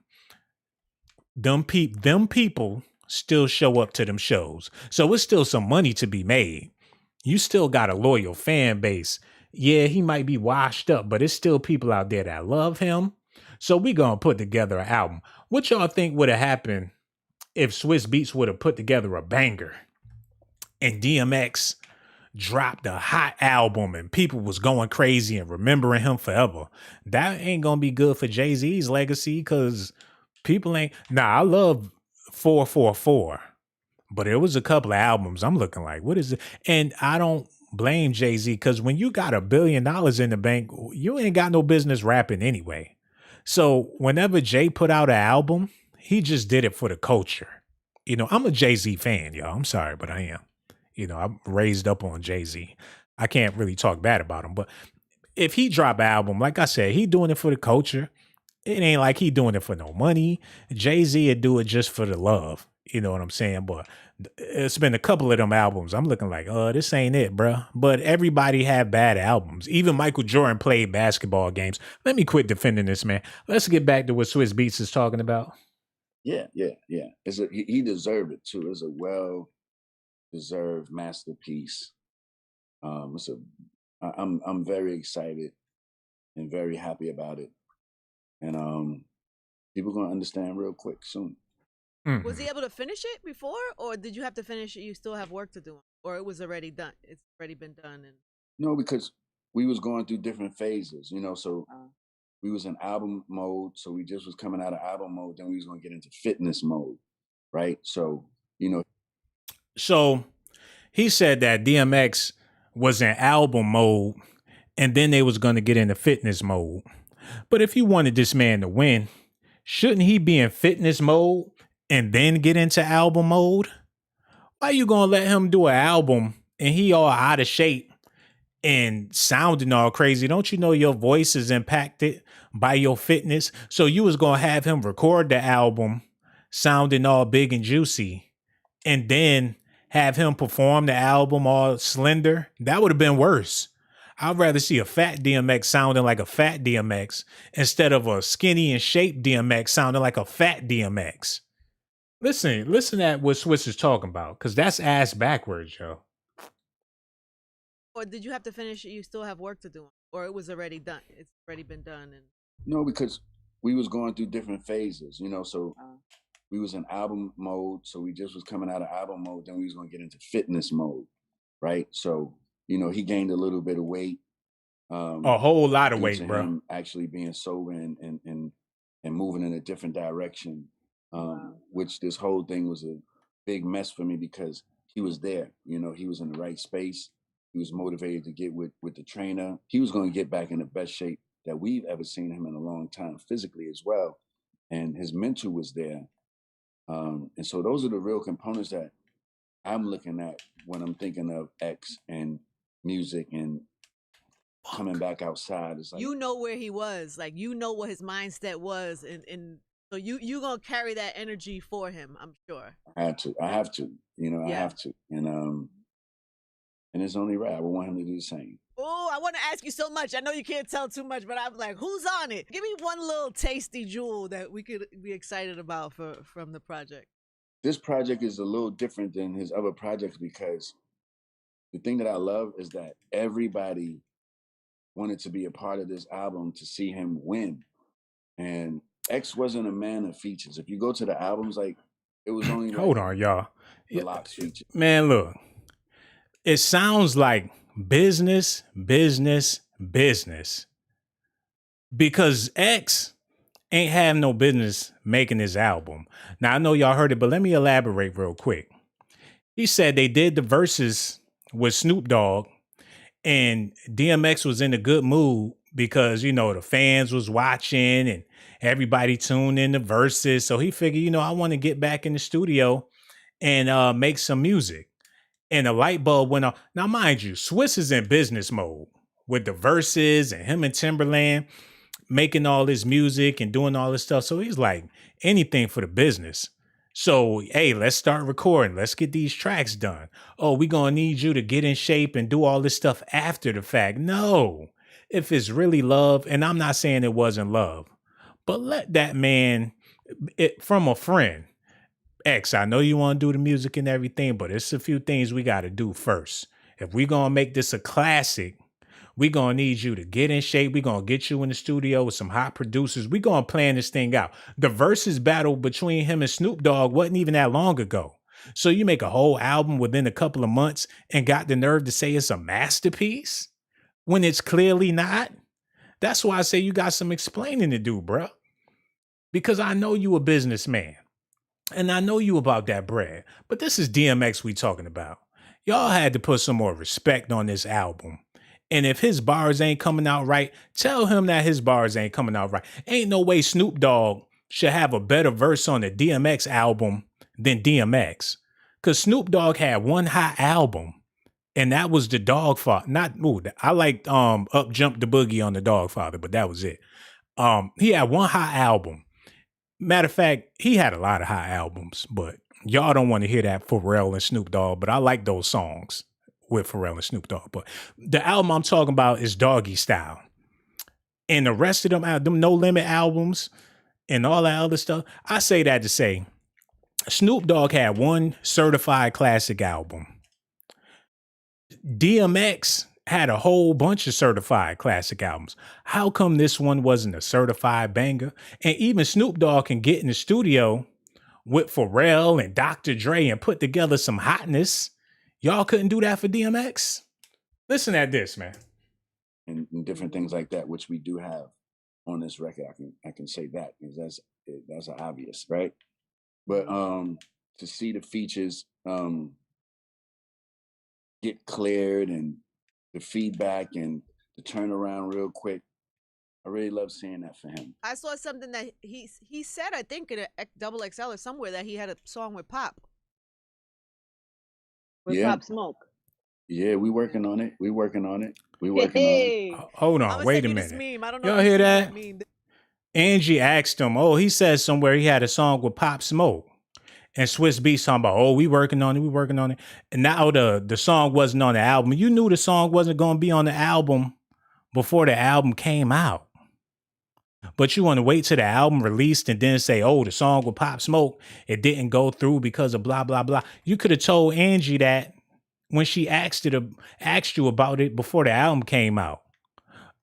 Them people still show up to them shows. So it's still some money to be made. You still got a loyal fan base. Yeah, he might be washed up, but it's still people out there that love him. So we gonna put together an album. What y'all think would have happened if Swizz Beatz would have put together a banger and DMX dropped a hot album and people was going crazy and remembering him forever? That ain't gonna be good for Jay-Z's legacy because people ain't... I love 444, but it was a couple of albums I'm looking like, what is it? And I don't blame Jay-Z because when you got $1 billion in the bank, you ain't got no business rapping anyway. So whenever Jay put out an album, he just did it for the culture. You know, I'm a Jay-Z fan, y'all. I'm sorry, but I am. You know, I'm raised up on Jay-Z. I can't really talk bad about him, but if he drop an album, like I said, he doing it for the culture. It ain't like he doing it for no money. Jay-Z would do it just for the love. You know what I'm saying? But it's been a couple of them albums. I'm looking like, this ain't it, bruh. But everybody had bad albums. Even Michael Jordan played basketball games. Let me quit defending this man. Let's get back to what Swizz Beatz is talking about. Yeah. He deserved it too. It's a well-deserved masterpiece. I'm very excited and very happy about it. And people are gonna understand real quick soon. Mm-hmm. Was he able to finish it before, or did you have to finish it? You still have work to do, or it was already done? It's already been done. And No, because we was going through different phases, So we was in album mode, so we just was coming out of album mode. Then we was gonna get into fitness mode, right? So So he said that DMX was in album mode, and then they was gonna get into fitness mode. But if you wanted this man to win, shouldn't he be in fitness mode and then get into album mode? Why you gonna let him do an album and he all out of shape and sounding all crazy? Don't you know your voice is impacted by your fitness? So you was gonna have him record the album sounding all big and juicy and then have him perform the album all slender? That would have been worse. I'd rather see a fat DMX sounding like a fat DMX instead of a skinny and shaped DMX sounding like a fat DMX. Listen at what Swizz is talking about, because that's ass backwards, yo. or did you have to finish it? You still have work to do, or it was already done? It's already been done. And No, because we was going through different phases, So we was in album mode, so we just was coming out of album mode. Then we was gonna get into fitness mode, right? So he gained a little bit of weight. A whole lot of due weight, to bro. him actually being sober and moving in a different direction, which this whole thing was a big mess for me because he was there. He was in the right space. He was motivated to get with the trainer. He was going to get back in the best shape that we've ever seen him in a long time, physically as well. And his mental was there. And so those are the real components that I'm looking at when I'm thinking of X and music and coming back outside. It's like, where he was, like what his mindset was, and so you gonna carry that energy for him, I'm sure. I have to, I have to, and it's only right. I would want him to do the same. Oh, I want to ask you so much. I know you can't tell too much, but I'm like, who's on it? Give me one little tasty jewel that we could be excited about from the project. This project is a little different than his other projects because the thing that I love is that everybody wanted to be a part of this album to see him win. And X wasn't a man of features. If you go to the albums, like it was only Hold on, y'all. the locks feature. Man, look. It sounds like business. Because X ain't have no business making this album. Now, I know y'all heard it, but let me elaborate real quick. He said they did the verses with Snoop Dogg, and DMX was in a good mood because, the fans was watching and everybody tuned in the verses. So he figured, I want to get back in the studio and make some music. And a light bulb went on. Now, mind you, Swizz is in business mode with the verses and him and Timberland making all this music and doing all this stuff. So he's like, anything for the business. So, hey, let's start recording. Let's get these tracks done. Oh, we're going to need you to get in shape and do all this stuff after the fact. No, if it's really love, and I'm not saying it wasn't love, but let that man, from a friend, X, I know you want to do the music and everything, but it's a few things we got to do first. If we're going to make this a classic, we're going to need you to get in shape. We're going to get you in the studio with some hot producers. We're going to plan this thing out. The versus battle between him and Snoop Dogg wasn't even that long ago. So you make a whole album within a couple of months and got the nerve to say it's a masterpiece when it's clearly not? That's why I say you got some explaining to do, bro. Because I know you a businessman. And I know you about that bread. But this is DMX we talking about. Y'all had to put some more respect on this album. And if his bars ain't coming out right, tell him that his bars ain't coming out right. Ain't no way Snoop Dogg should have a better verse on the DMX album than DMX. Because Snoop Dogg had one hot album. And that was the Dogfather. Not ooh, I liked Up Jump the Boogie on the Dogfather, but that was it. He had one hot album. Matter of fact, he had a lot of hot albums, but y'all don't want to hear that Pharrell and Snoop Dogg, but I like those songs with Pharrell and Snoop Dogg. But the album I'm talking about is Doggy Style. And the rest of them No Limit albums and all that other stuff, I say that to say Snoop Dogg had one certified classic album. DMX had a whole bunch of certified classic albums. How come this one wasn't a certified banger? And even Snoop Dogg can get in the studio with Pharrell and Dr. Dre and put together some hotness. Y'all couldn't do that for DMX? Listen at this, man. And different things like that, which we do have on this record. I can say that because that's obvious, right? But to see the features get cleared and the feedback and the turnaround real quick, I really love seeing that for him. I saw something that he said, I think in a Double XL or somewhere, that he had a song with Pop. With Pop Smoke. Yeah, we working on it. Hold on, wait a minute. Y'all hear that? Angie asked him, he said somewhere he had a song with Pop Smoke. And Swizz Beatz talking about, we working on it. And now the song wasn't on the album. You knew the song wasn't going to be on the album before the album came out. But you want to wait till the album released and then say, the song with Pop Smoke, it didn't go through because of blah, blah, blah. You could have told Angie that when she asked you about it before the album came out.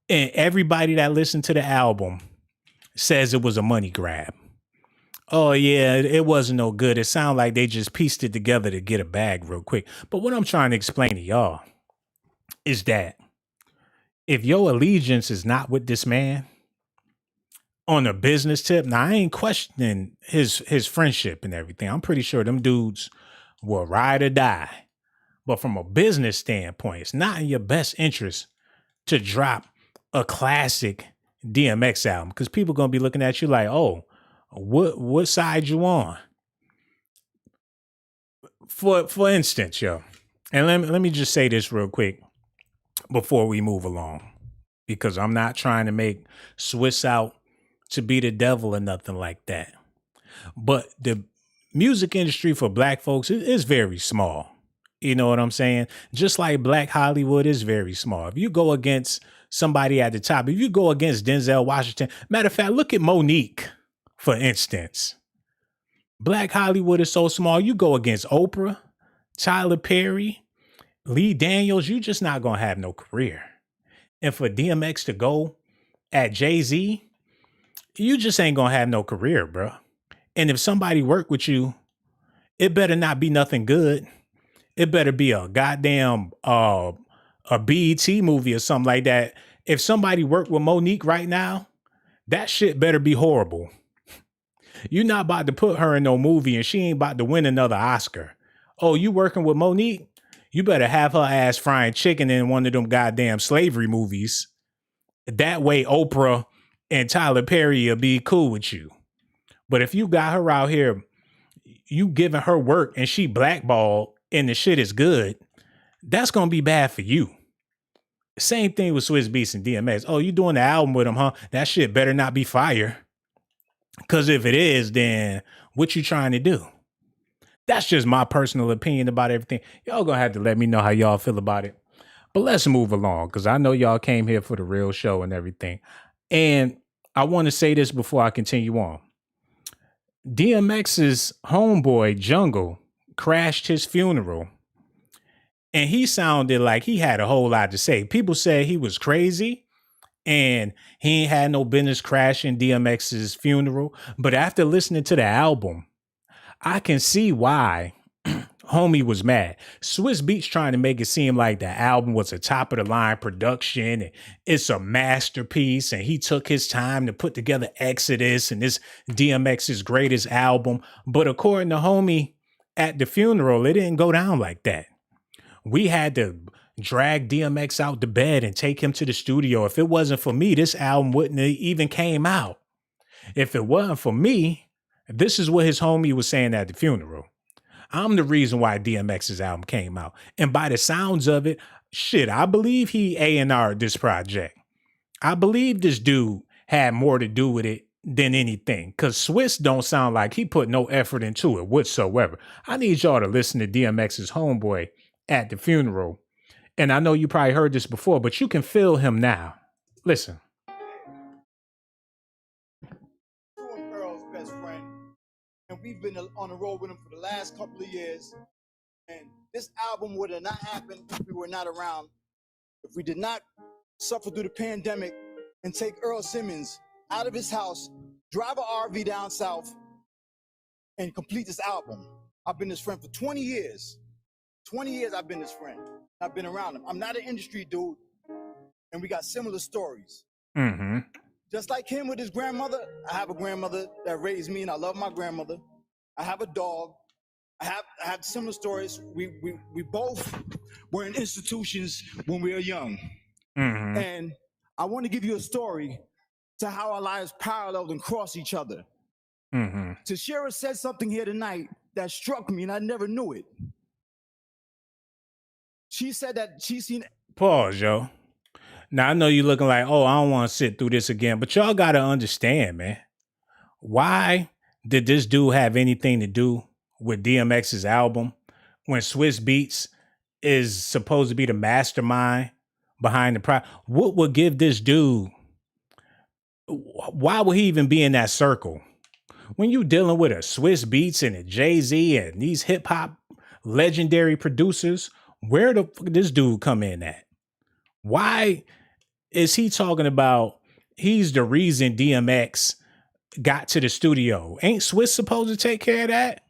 And everybody that listened to the album says it was a money grab. Oh, yeah, it wasn't no good. It sounded like they just pieced it together to get a bag real quick. But what I'm trying to explain to y'all is that if your allegiance is not with this man on a business tip, now I ain't questioning his friendship and everything. I'm pretty sure them dudes will ride or die. But from a business standpoint, it's not in your best interest to drop a classic DMX album because people going to be looking at you like, what side you on? For instance, yo, and let me just say this real quick before we move along, because I'm not trying to make Swizz out to be the devil or nothing like that. But the music industry for black folks is very small. You know what I'm saying? Just like Black Hollywood is very small. If you go against somebody at the top, if you go against Denzel Washington, matter of fact, look at Monique. For instance, Black Hollywood is so small. You go against Oprah, Tyler Perry, Lee Daniels, you just not going to have no career. And for DMX to go at Jay-Z, you just ain't going to have no career, bro. And if somebody work with you, it better not be nothing good. It better be a goddamn a BET movie or something like that. If somebody worked with Monique right now, that shit better be horrible. You're not about to put her in no movie and she ain't about to win another Oscar. You working with Monique? You better have her ass frying chicken in one of them goddamn slavery movies. That way Oprah and Tyler Perry will be cool with you. But if you got her out here, you giving her work and she blackballed and the shit is good, that's going to be bad for you. Same thing with Swizz Beatz and DMX. You doing the album with them, huh? That shit better not be fire. Because if it is, then what you trying to do? That's just my personal opinion about everything. Y'all gonna have to let me know how y'all feel about it. But let's move along because I know y'all came here for the real show and everything. And I want to say this before I continue on. DMX's homeboy, Jungle, crashed his funeral. And he sounded like he had a whole lot to say. People said he was crazy. And he ain't had no business crashing DMX's funeral. But after listening to the album, I can see why homie was mad. Swizz Beatz trying to make it seem like the album was a top of the line production. And it's a masterpiece. And he took his time to put together Exodus and this DMX's greatest album. But according to homie at the funeral, it didn't go down like that. We had to drag DMX out to bed and take him to the studio. If it wasn't for me, this album wouldn't have even came out. If it wasn't for me, this is what his homie was saying at the funeral. I'm the reason why DMX's album came out. And by the sounds of it, shit, I believe he A&R'd this project. I believe this dude had more to do with it than anything. Cause Swizz don't sound like he put no effort into it whatsoever. I need y'all to listen to DMX's homeboy at the funeral. And I know you probably heard this before, but you can feel him now. Listen. Earl's best friend, and we've been on the road with him for the last couple of years. And this album would have not happened if we were not around. If we did not suffer through the pandemic and take Earl Simmons out of his house, drive an RV down south, and complete this album. I've been his friend for 20 years. 20 years I've been his friend. I've been around him. I'm not an industry dude, and we got similar stories. Mm-hmm. Just like him with his grandmother, I have a grandmother that raised me, and I love my grandmother. I have a dog. I have similar stories. We both were in institutions when we were young. Mm-hmm. And I want to give you a story to how our lives paralleled and cross each other. Mm-hmm. Tashira said something here tonight that struck me, and I never knew it. She said that she's seen... Pause, yo. Now, I know you're looking like, oh, I don't want to sit through this again, but y'all got to understand, man. Why did this dude have anything to do with DMX's album when Swizz Beatz is supposed to be the mastermind behind the project? What would give this dude, why would he even be in that circle? When you dealing with a Swizz Beatz and a Jay-Z and these hip hop legendary producers, where the fuck this dude come in at? Why is he talking about he's the reason DMX got to the studio? Ain't Swizz supposed to take care of that?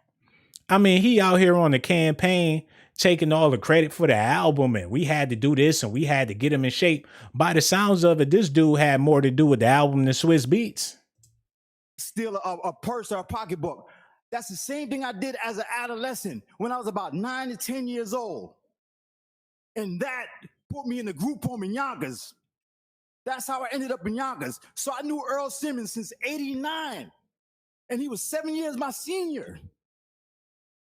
I mean, he out here on the campaign taking all the credit for the album, and we had to do this and we had to get him in shape. By the sounds of it, this dude had more to do with the album than Swizz Beatz. Steal a purse or a pocketbook. That's the same thing I did as an adolescent when I was about 9 to 10 years old. And that put me in the group home in Yonkers. That's how I ended up in Yonkers. So I knew Earl Simmons since '89, and he was 7 years my senior.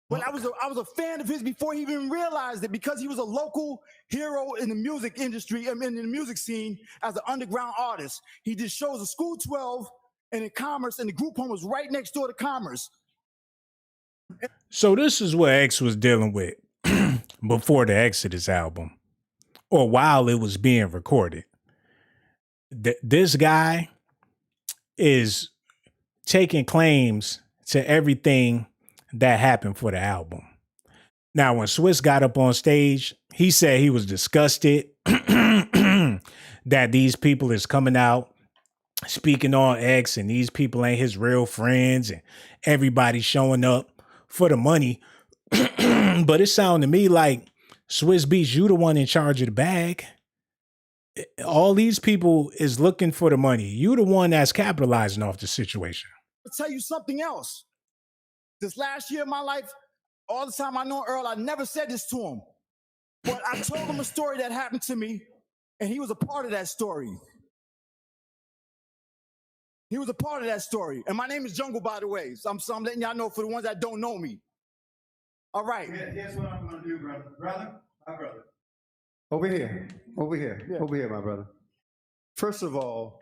But I was a fan of his before he even realized it, because he was a local hero in the music industry, in the music scene as an underground artist. He did shows at School 12 and in Commerce, and the group home was right next door to Commerce. So this is what X was dealing with before the Exodus album, or while it was being recorded. This guy is taking claims to everything that happened for the album. Now, when Swizz got up on stage, he said he was disgusted that these people is coming out speaking on X, and these people ain't his real friends, and everybody showing up for the money. But it sounded to me like, Swizz Beatz, you the one in charge of the bag. All these people is looking for the money. You the one that's capitalizing off the situation. I'll tell you something else. This last year of my life, all the time I know Earl, I never said this to him. But I told him a story that happened to me, and he was a part of that story. He was a part of that story. And my name is Jungle, by the way. So I'm letting y'all know for the ones that don't know me. All right. Here's what I'm going to do, brother. My brother. Over here, yeah. Over here, my brother. First of all,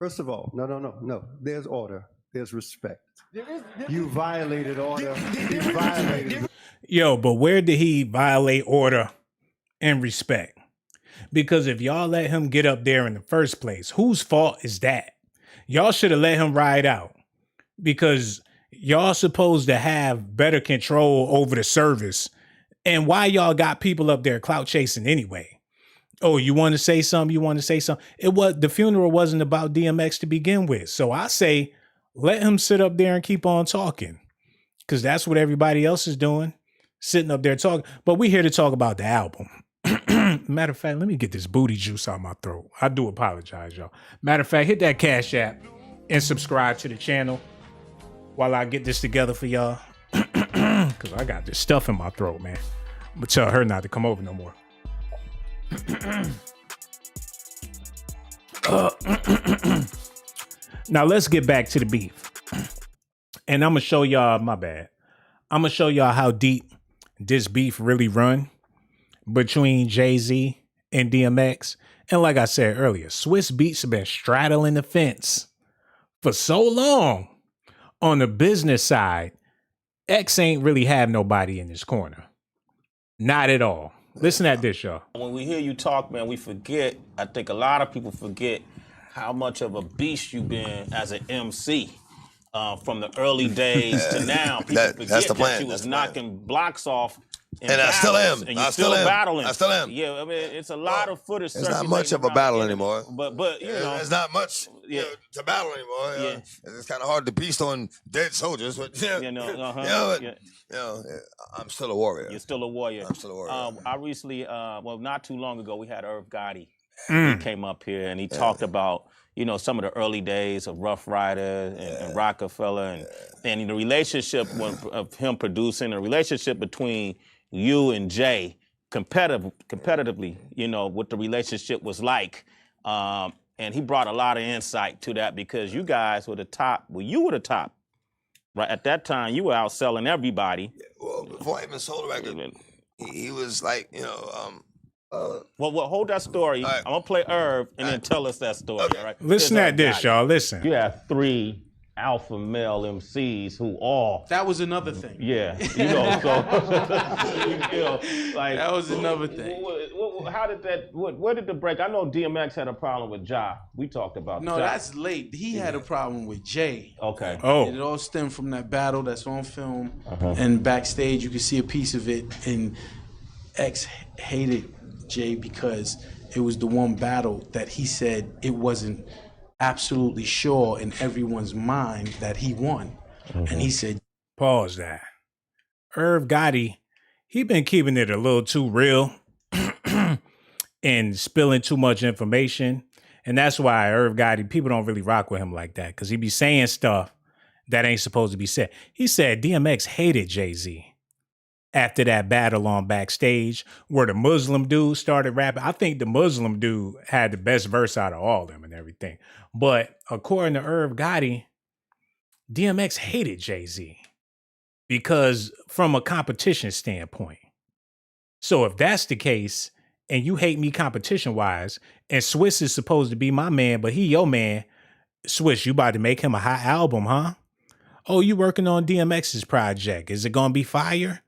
no. There's order. There's respect. You violated order. You violated. Yo, but where did he violate order and respect? Because if y'all let him get up there in the first place, whose fault is that? Y'all should have let him ride out, because y'all supposed to have better control over the service. And why y'all got people up there clout chasing anyway? Oh, you want to say something? The funeral wasn't about DMX to begin with. So I say, let him sit up there and keep on talking, because that's what everybody else is doing, sitting up there talking. But we're here to talk about the album. Matter of fact, let me get this booty juice out my throat. I do apologize, y'all. Matter of fact, hit that Cash App and subscribe to the channel while I get this together for y'all. Because I got this stuff in my throat, man. But tell her not to come over no more. Now let's get back to the beef. And I'm going to show y'all, my bad. I'm gonna show y'all how deep this beef really run between Jay-Z and DMX. And like I said earlier, Swizz Beatz have been straddling the fence for so long on the business side. X ain't really have nobody in his corner. Not at all. Listen at this, y'all. When we hear you talk, man, we forget, I think a lot of people forget how much of a beast you've been as an MC. From the early days to now, people forget that's the plan. that you was knocking blocks off. And I still am. And you're still battling. I still am. Yeah, I mean, it's a lot of footage. It's not much of a battle anymore. But you know, it's not much to battle anymore. Yeah. It's kind of hard to beast on dead soldiers. But I'm still a warrior. You're still a warrior. I'm still a warrior. I recently, not too long ago, we had Irv Gotti. He came up here and he talked about, you know, some of the early days of Rough Rider and Rockefeller and the relationship of him producing, a relationship between you and Jay competitively, you know, what the relationship was like. And he brought a lot of insight to that because you guys were the top. Well, you were the top. Right at that time, you were outselling everybody. Yeah, well, before I even sold a record, he was like, you know, well, hold that story. Right. I'm gonna play Irv and then tell us that story. Okay. All right? Listen at this, y'all. Listen. You have 3 alpha male MCs who all. That was another thing. Yeah, you know. So you know, like that was another thing. How did that? Where did the break? I know DMX had a problem with Ja. We talked about. No, Ja. that's late. He had a problem with Jay. Okay. Oh. It all stemmed from that battle that's on film, and backstage you can see a piece of it. And X hated Jay because it was the one battle that he said it wasn't absolutely sure in everyone's mind that he won. And he said, pause that. Irv Gotti, he been keeping it a little too real and spilling too much information. And that's why Irv Gotti, people don't really rock with him like that because he be saying stuff that ain't supposed to be said. He said DMX hated Jay-Z after that battle on backstage where the Muslim dude started rapping. I think the Muslim dude had the best verse out of all of them and everything. But according to Irv Gotti, DMX hated Jay-Z because from a competition standpoint. So if that's the case and you hate me competition-wise and Swizz is supposed to be my man, but he your man, Swizz, you about to make him a hot album, huh? Oh, you working on DMX's project. Is it going to be fire?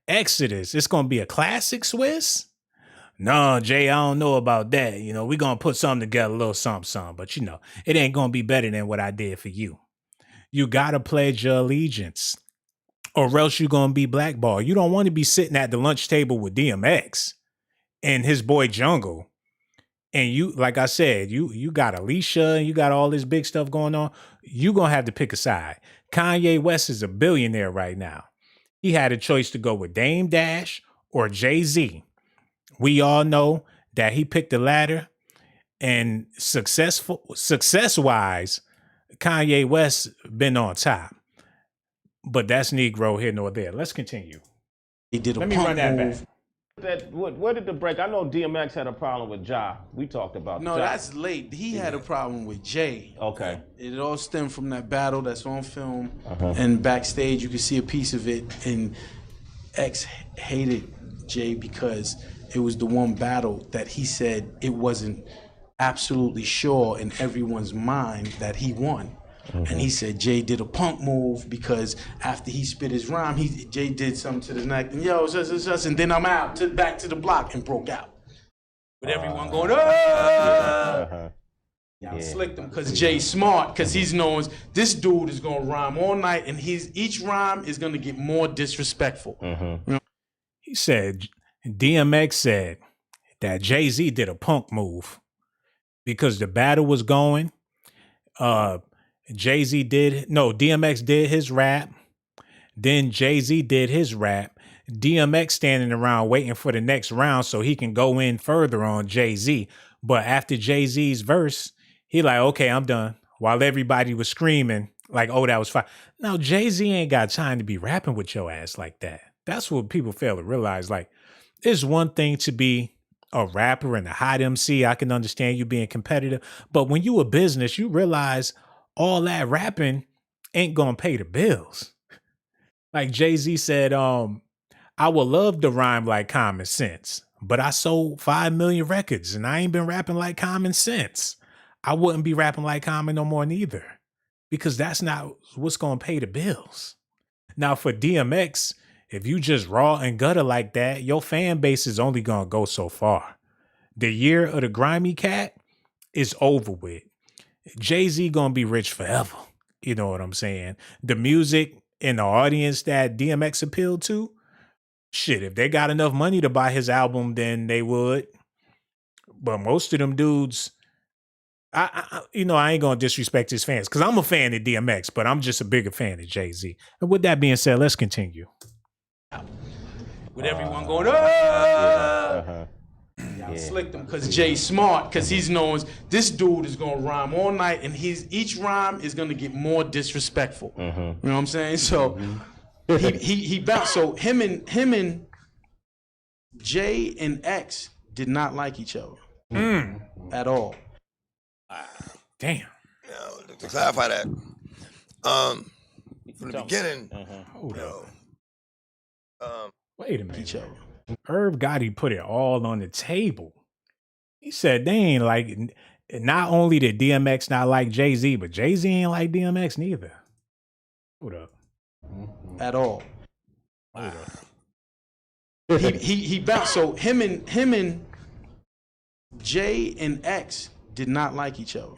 Exodus, it's going to be a classic, Swizz? No, Jay, I don't know about that. You know, we're going to put something together, a little something, but you know, it ain't going to be better than what I did for you. You got to pledge your allegiance or else you're going to be blackballed. You don't want to be sitting at the lunch table with DMX and his boy Jungle. And you, like I said, you got Alicia and you got all this big stuff going on. You're going to have to pick a side. Kanye West is a billionaire right now. He had a choice to go with Dame Dash or Jay-Z. We all know that he picked the latter, and success-wise, Kanye West been on top. But that's Negro here nor there. Let's continue. He did a Let me run that back. Where did the break? I know DMX had a problem with Ja. We talked about. No, Ja. that's late. He had a problem with Jay. Okay. It all stemmed from that battle that's on film, and backstage you can see a piece of it. And X hated Jay because it was the one battle that he said it wasn't absolutely sure in everyone's mind that he won. And he said Jay did a punk move because after he spit his rhyme, Jay did something to the neck, and and then I'm out, back to the block, and broke out. With everyone going, Y'all slicked him because Jay's smart, because he's knows this dude is going to rhyme all night, and each rhyme is going to get more disrespectful. You know? He said, DMX said that Jay-Z did a punk move because the battle was going. DMX did his rap. Then Jay-Z did his rap. DMX standing around waiting for the next round so he can go in further on Jay-Z. But after Jay-Z's verse, he like, okay, I'm done. While everybody was screaming like, oh, that was fine. Now, Jay-Z ain't got time to be rapping with your ass like that. That's what people fail to realize. Like, it's one thing to be a rapper and a hot MC. I can understand you being competitive. But when you a business, you realize all that rapping ain't gonna pay the bills. Like Jay-Z said, I would love to rhyme like Common Sense, but I sold 5 million records and I ain't been rapping like Common Sense. I wouldn't be rapping like Common no more neither, because that's not what's going to pay the bills. Now for DMX, if you just raw and gutter like that, your fan base is only going to go so far. The year of the grimy cat is over with. Jay-Z going to be rich forever. You know what I'm saying? The music and the audience that DMX appealed to, shit, if they got enough money to buy his album, then they would. But most of them dudes, I ain't gonna disrespect his fans because I'm a fan of DMX, but I'm just a bigger fan of Jay-Z. And with that being said, let's continue. With everyone going, Y'all slicked him because Jay's smart, because he's knows this dude is gonna rhyme all night, and each rhyme is gonna get more disrespectful. You know what I'm saying? So he bounced. So him and Jay and X did not like each other at all. Damn. To clarify that, from the beginning, wait a minute. Irv Gotti put it all on the table. He said they ain't like, not only did DMX not like Jay-Z, but Jay-Z ain't like DMX neither. Hold up. At all. Hold up. He bounced. So him and Jay and X did not like each other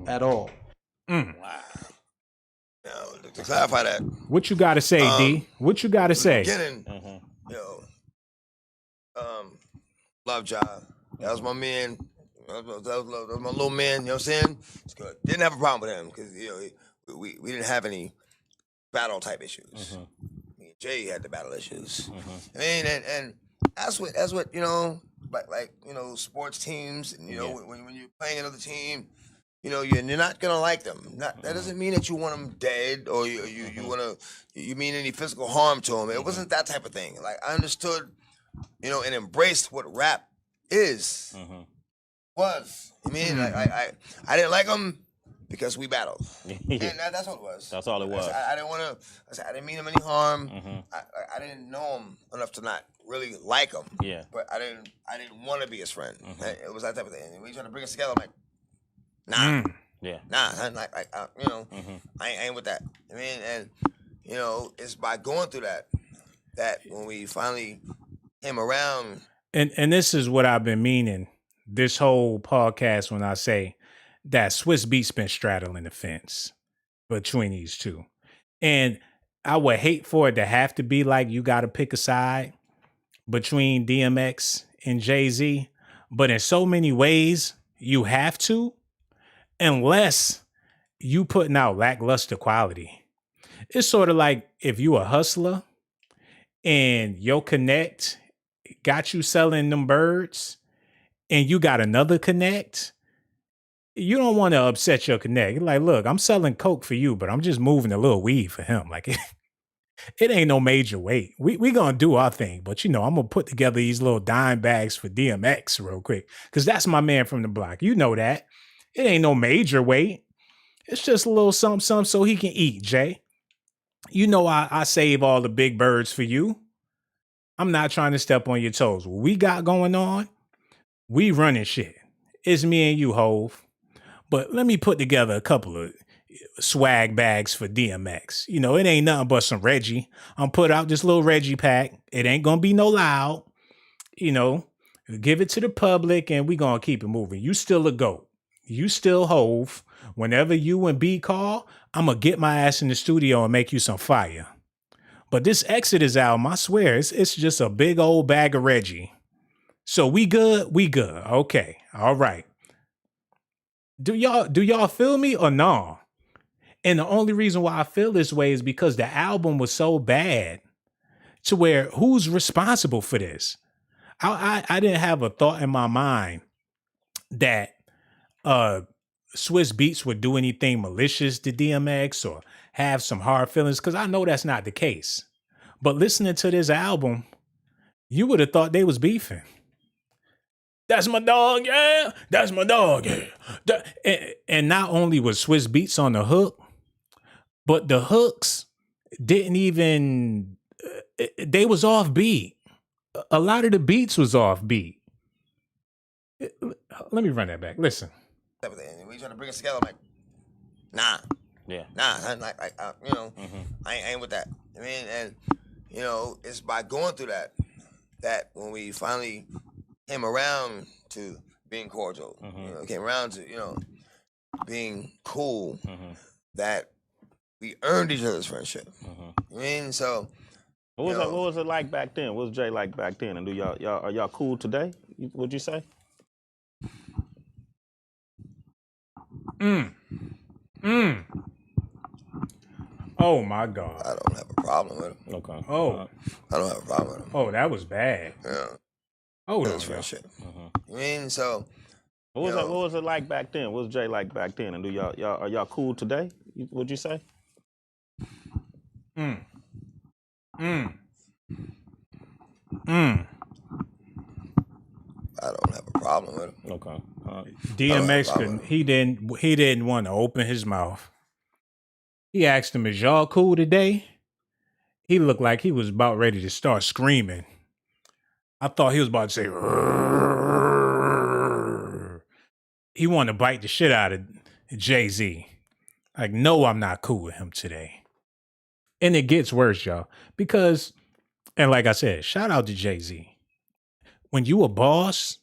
at all. To clarify that, what you got to say, D? What you got to say? Beginning, love job. That was my man. That was my little man. You know what I'm saying? It's good. Didn't have a problem with him because we didn't have any battle type issues. Me and Jay had the battle issues. I mean, and that's what like sports teams. And, when you're playing another team, you're not gonna like them. That doesn't mean that you want them dead or you mean any physical harm to them. It wasn't that type of thing. Like I understood, and embraced what rap is. Was. I mean, I didn't like them because we battled. And that's all it was. That's all it was. I didn't want to. I didn't mean him any harm. I didn't know him enough to not really like him. Yeah. But I didn't want to be his friend. It was that type of thing. And when he tried to bring us together, I'm like, nah. Yeah. Nah. I ain't with that. I mean, and it's by going through that when we finally came around. And this is what I've been meaning this whole podcast when I say that Swizz Beatz been straddling the fence between these two. And I would hate for it to have to be like you got to pick a side between DMX and Jay-Z. But in so many ways, you have to, unless you putting out lackluster quality. It's sort of like if you a hustler and your connect got you selling them birds and you got another connect, you don't want to upset your connect. You're like, look, I'm selling coke for you, but I'm just moving a little weed for him. Like it ain't no major weight. We gonna do our thing, but I'm gonna put together these little dime bags for DMX real quick, because that's my man from the block. You know that. It ain't no major weight. It's just a little something so he can eat, Jay. I save all the big birds for you. I'm not trying to step on your toes. What we got going on, we running shit. It's me and you, Hove. But let me put together a couple of swag bags for DMX. It ain't nothing but some Reggie. I'm put out this little Reggie pack. It ain't gonna be no loud. Give it to the public and we gonna keep it moving. You still a GOAT. You still Hove. Whenever you and B call, I'm gonna get my ass in the studio and make you some fire. But this Exodus album, I swear, it's just a big old bag of Reggie. So we good? We good. Okay. All right. Do y'all feel me or no? And the only reason why I feel this way is because the album was so bad to where who's responsible for this? I didn't have a thought in my mind that Swizz Beatz would do anything malicious to DMX or have some hard feelings, because I know that's not the case. But listening to this album, you would have thought they was beefing. That's my dog, yeah. That's my dog, yeah. And not only was Swizz Beatz on the hook, but the hooks didn't even, they was off beat. A lot of the beats was off beat. Let me run that back. Listen. We trying to bring us together. I'm like, nah. Yeah. Nah, you know, I ain't with that. I mean, and, you know, it's by going through that when we finally came around to being cordial, you know, came around to, you know, being cool, that we earned each other's friendship. I mean, so. What was it like back then? What was Jay like back then? And are y'all cool today? Would you say? Oh my God. I don't have a problem with him. Okay. Oh. I don't have a problem with him. Oh, that was bad. Yeah. Oh, no. Friendship. I mean, so. What was it like back then? What was Jay like back then? And are y'all cool today? Would you say? I don't have a problem with him. Okay. DMX he didn't want to open his mouth. He asked him, "Is y'all cool today?" He looked like he was about ready to start screaming. I thought he was about to say, "Rrrr." He wanted to bite the shit out of Jay-Z. Like, no, I'm not cool with him today. And it gets worse, y'all, because, and like I said, shout out to Jay-Z. When you a boss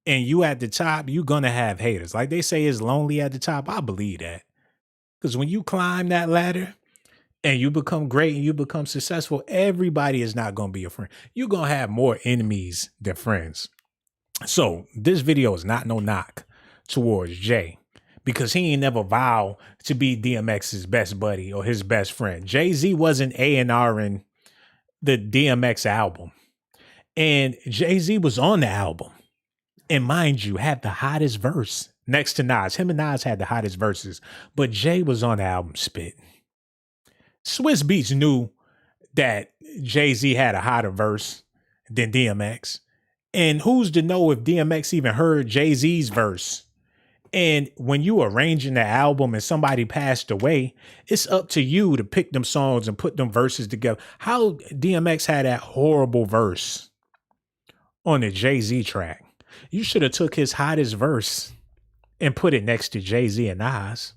and you at the top, you gonna have haters. Like they say, it's lonely at the top. I believe that. Because when you climb that ladder and you become great and you become successful, everybody is not gonna be your friend. You're gonna have more enemies than friends. So this video is not no knock towards Jay, because he ain't never vowed to be DMX's best buddy or his best friend. Jay-Z wasn't A&R'ing the DMX album. And Jay-Z was on the album. And mind you, had the hottest verse next to Nas. Him and Nas had the hottest verses. But Jay was on the album spit. Swizz Beatz knew that Jay-Z had a hotter verse than DMX. And who's to know if DMX even heard Jay-Z's verse? And when you arranging the album and somebody passed away, it's up to you to pick them songs and put them verses together. How DMX had that horrible verse on the Jay-Z track. You should have took his hottest verse and put it next to Jay-Z and Nas.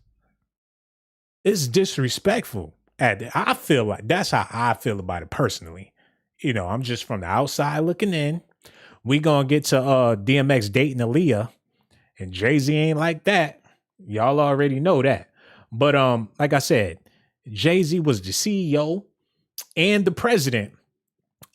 It's disrespectful. I feel like that's how I feel about it personally. You know, I'm just from the outside looking in. We gonna get to DMX dating Aaliyah, and Jay-Z ain't like that. Y'all already know that. But like I said, Jay-Z was the CEO and the president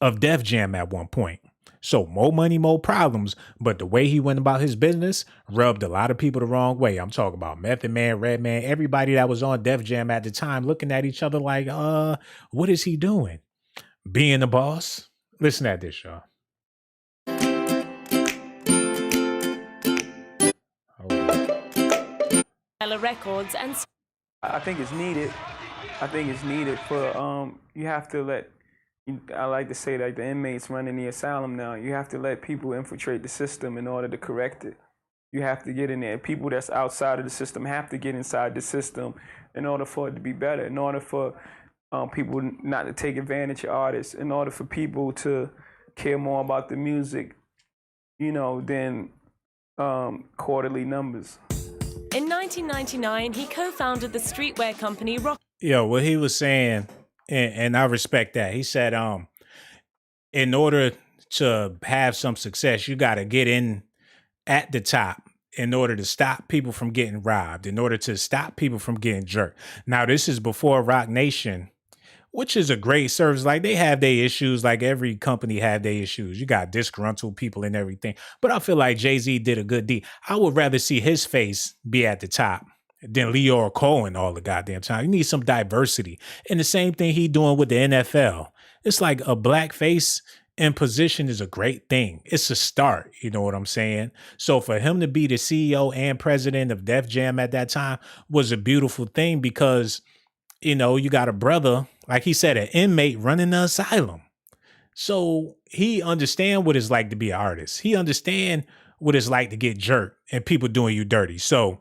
of Def Jam at one point. So more money, more problems. But the way he went about his business rubbed a lot of people the wrong way. I'm talking about Method Man, Redman, everybody that was on Def Jam at the time looking at each other like, what is he doing? Being the boss? Listen at this, y'all. Records and I think it's needed. I think it's needed for you have to let, I like to say, like the inmates running the asylum now, you have to let people infiltrate the system in order to correct it. You have to get in there. People that's outside of the system have to get inside the system in order for it to be better, in order for people not to take advantage of artists, in order for people to care more about the music, you know, than quarterly numbers. In 1999, he co-founded the streetwear company Rock. Yo, what he was saying, and I respect that. He said, in order to have some success, you got to get in at the top in order to stop people from getting robbed, in order to stop people from getting jerked. Now, this is before Rock Nation, which is a great service. Like, they have their issues, like every company have their issues. You got disgruntled people and everything. But I feel like Jay-Z did a good deed. I would rather see his face be at the top than Leor Cohen all the goddamn time. You need some diversity. And the same thing he doing with the NFL. It's like a black face in position is a great thing. It's a start. You know what I'm saying? So for him to be the CEO and president of Def Jam at that time was a beautiful thing, because, you know, you got a brother, like he said, an inmate running the asylum. So he understand what it's like to be an artist. He understand what it's like to get jerked and people doing you dirty. So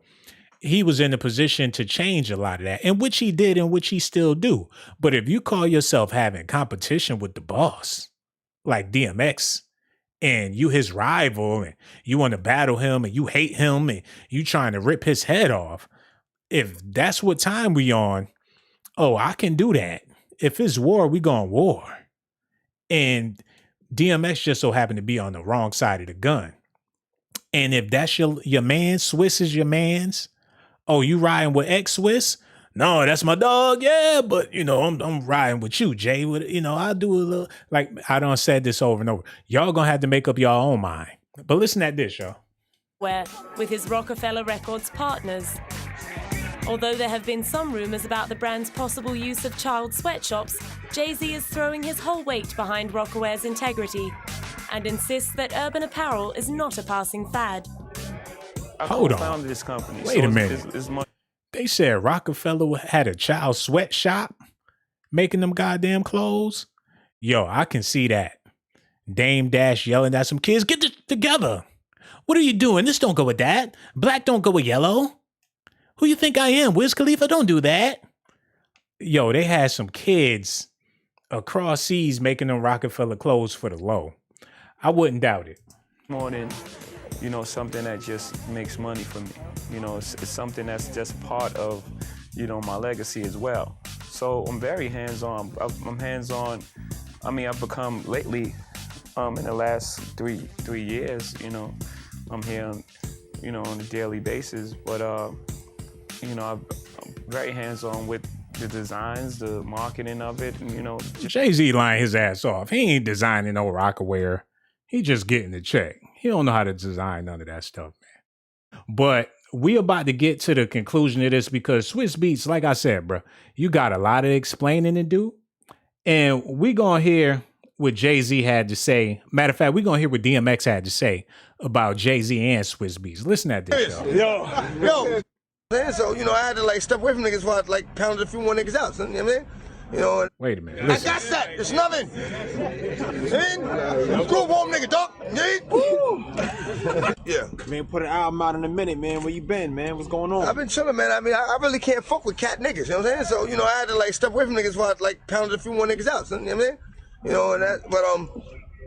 he was in a position to change a lot of that, and which he did and which he still do. But if you call yourself having competition with the boss, like DMX, and you his rival, and you want to battle him, and you hate him, and you trying to rip his head off, if that's what time we on, oh, I can do that. If it's war, we going war. And DMX just so happened to be on the wrong side of the gun. And if that's your man, Swizz is your man's, oh, you riding with Swizz? No, that's my dog. Yeah, but you know, I'm riding with you, Jay. You know, I do a little, like I done said this over and over. Y'all gonna have to make up your own mind. But listen at this, y'all. Where, with his Rockefeller Records partners. Although there have been some rumors about the brand's possible use of child sweatshops, Jay-Z is throwing his whole weight behind Rockawear's integrity and insists that urban apparel is not a passing fad. Hold on. Founded this company. Wait a minute. They said Rockefeller had a child sweatshop making them goddamn clothes. Yo, I can see that. Dame Dash yelling at some kids, get this together. What are you doing? This don't go with that. Black don't go with yellow. Who you think I am? Wiz Khalifa? Don't do that. Yo, they had some kids across seas making them Rockefeller clothes for the low. I wouldn't doubt it. More than, you know, something that just makes money for me. You know, it's something that's just part of, you know, my legacy as well. So I'm very hands-on. I'm hands-on. I mean, I've become lately, in the last three years, you know, I'm here, you know, on a daily basis. But, you know, I'm very hands-on with the designs, the marketing of it, and, you know. Jay-Z lying his ass off. He ain't designing no Rockaware. He just getting the check. He don't know how to design none of that stuff, man. But we about to get to the conclusion of this because Swizz Beatz, like I said, bro, you got a lot of explaining to do. And we gonna hear what Jay-Z had to say. Matter of fact, we gonna hear what DMX had to say about Jay-Z and Swizz Beatz. Listen at this, y'all. Yo. So, you know, I had to like step away from niggas while I like pounded a few more niggas out. So, you know what I mean? You know, wait a minute. Listen. I got that. It's nothing. Go home, nigga, dog. Yeah. Man, put an album out in a minute, man. Where you been, man? What's going on? I've been chilling, man. I mean, I really can't fuck with cat niggas. You know what I'm saying? So, you know, I had to like step away from niggas while I like pounded a few more niggas out. So, you know what I mean? You know, and that. But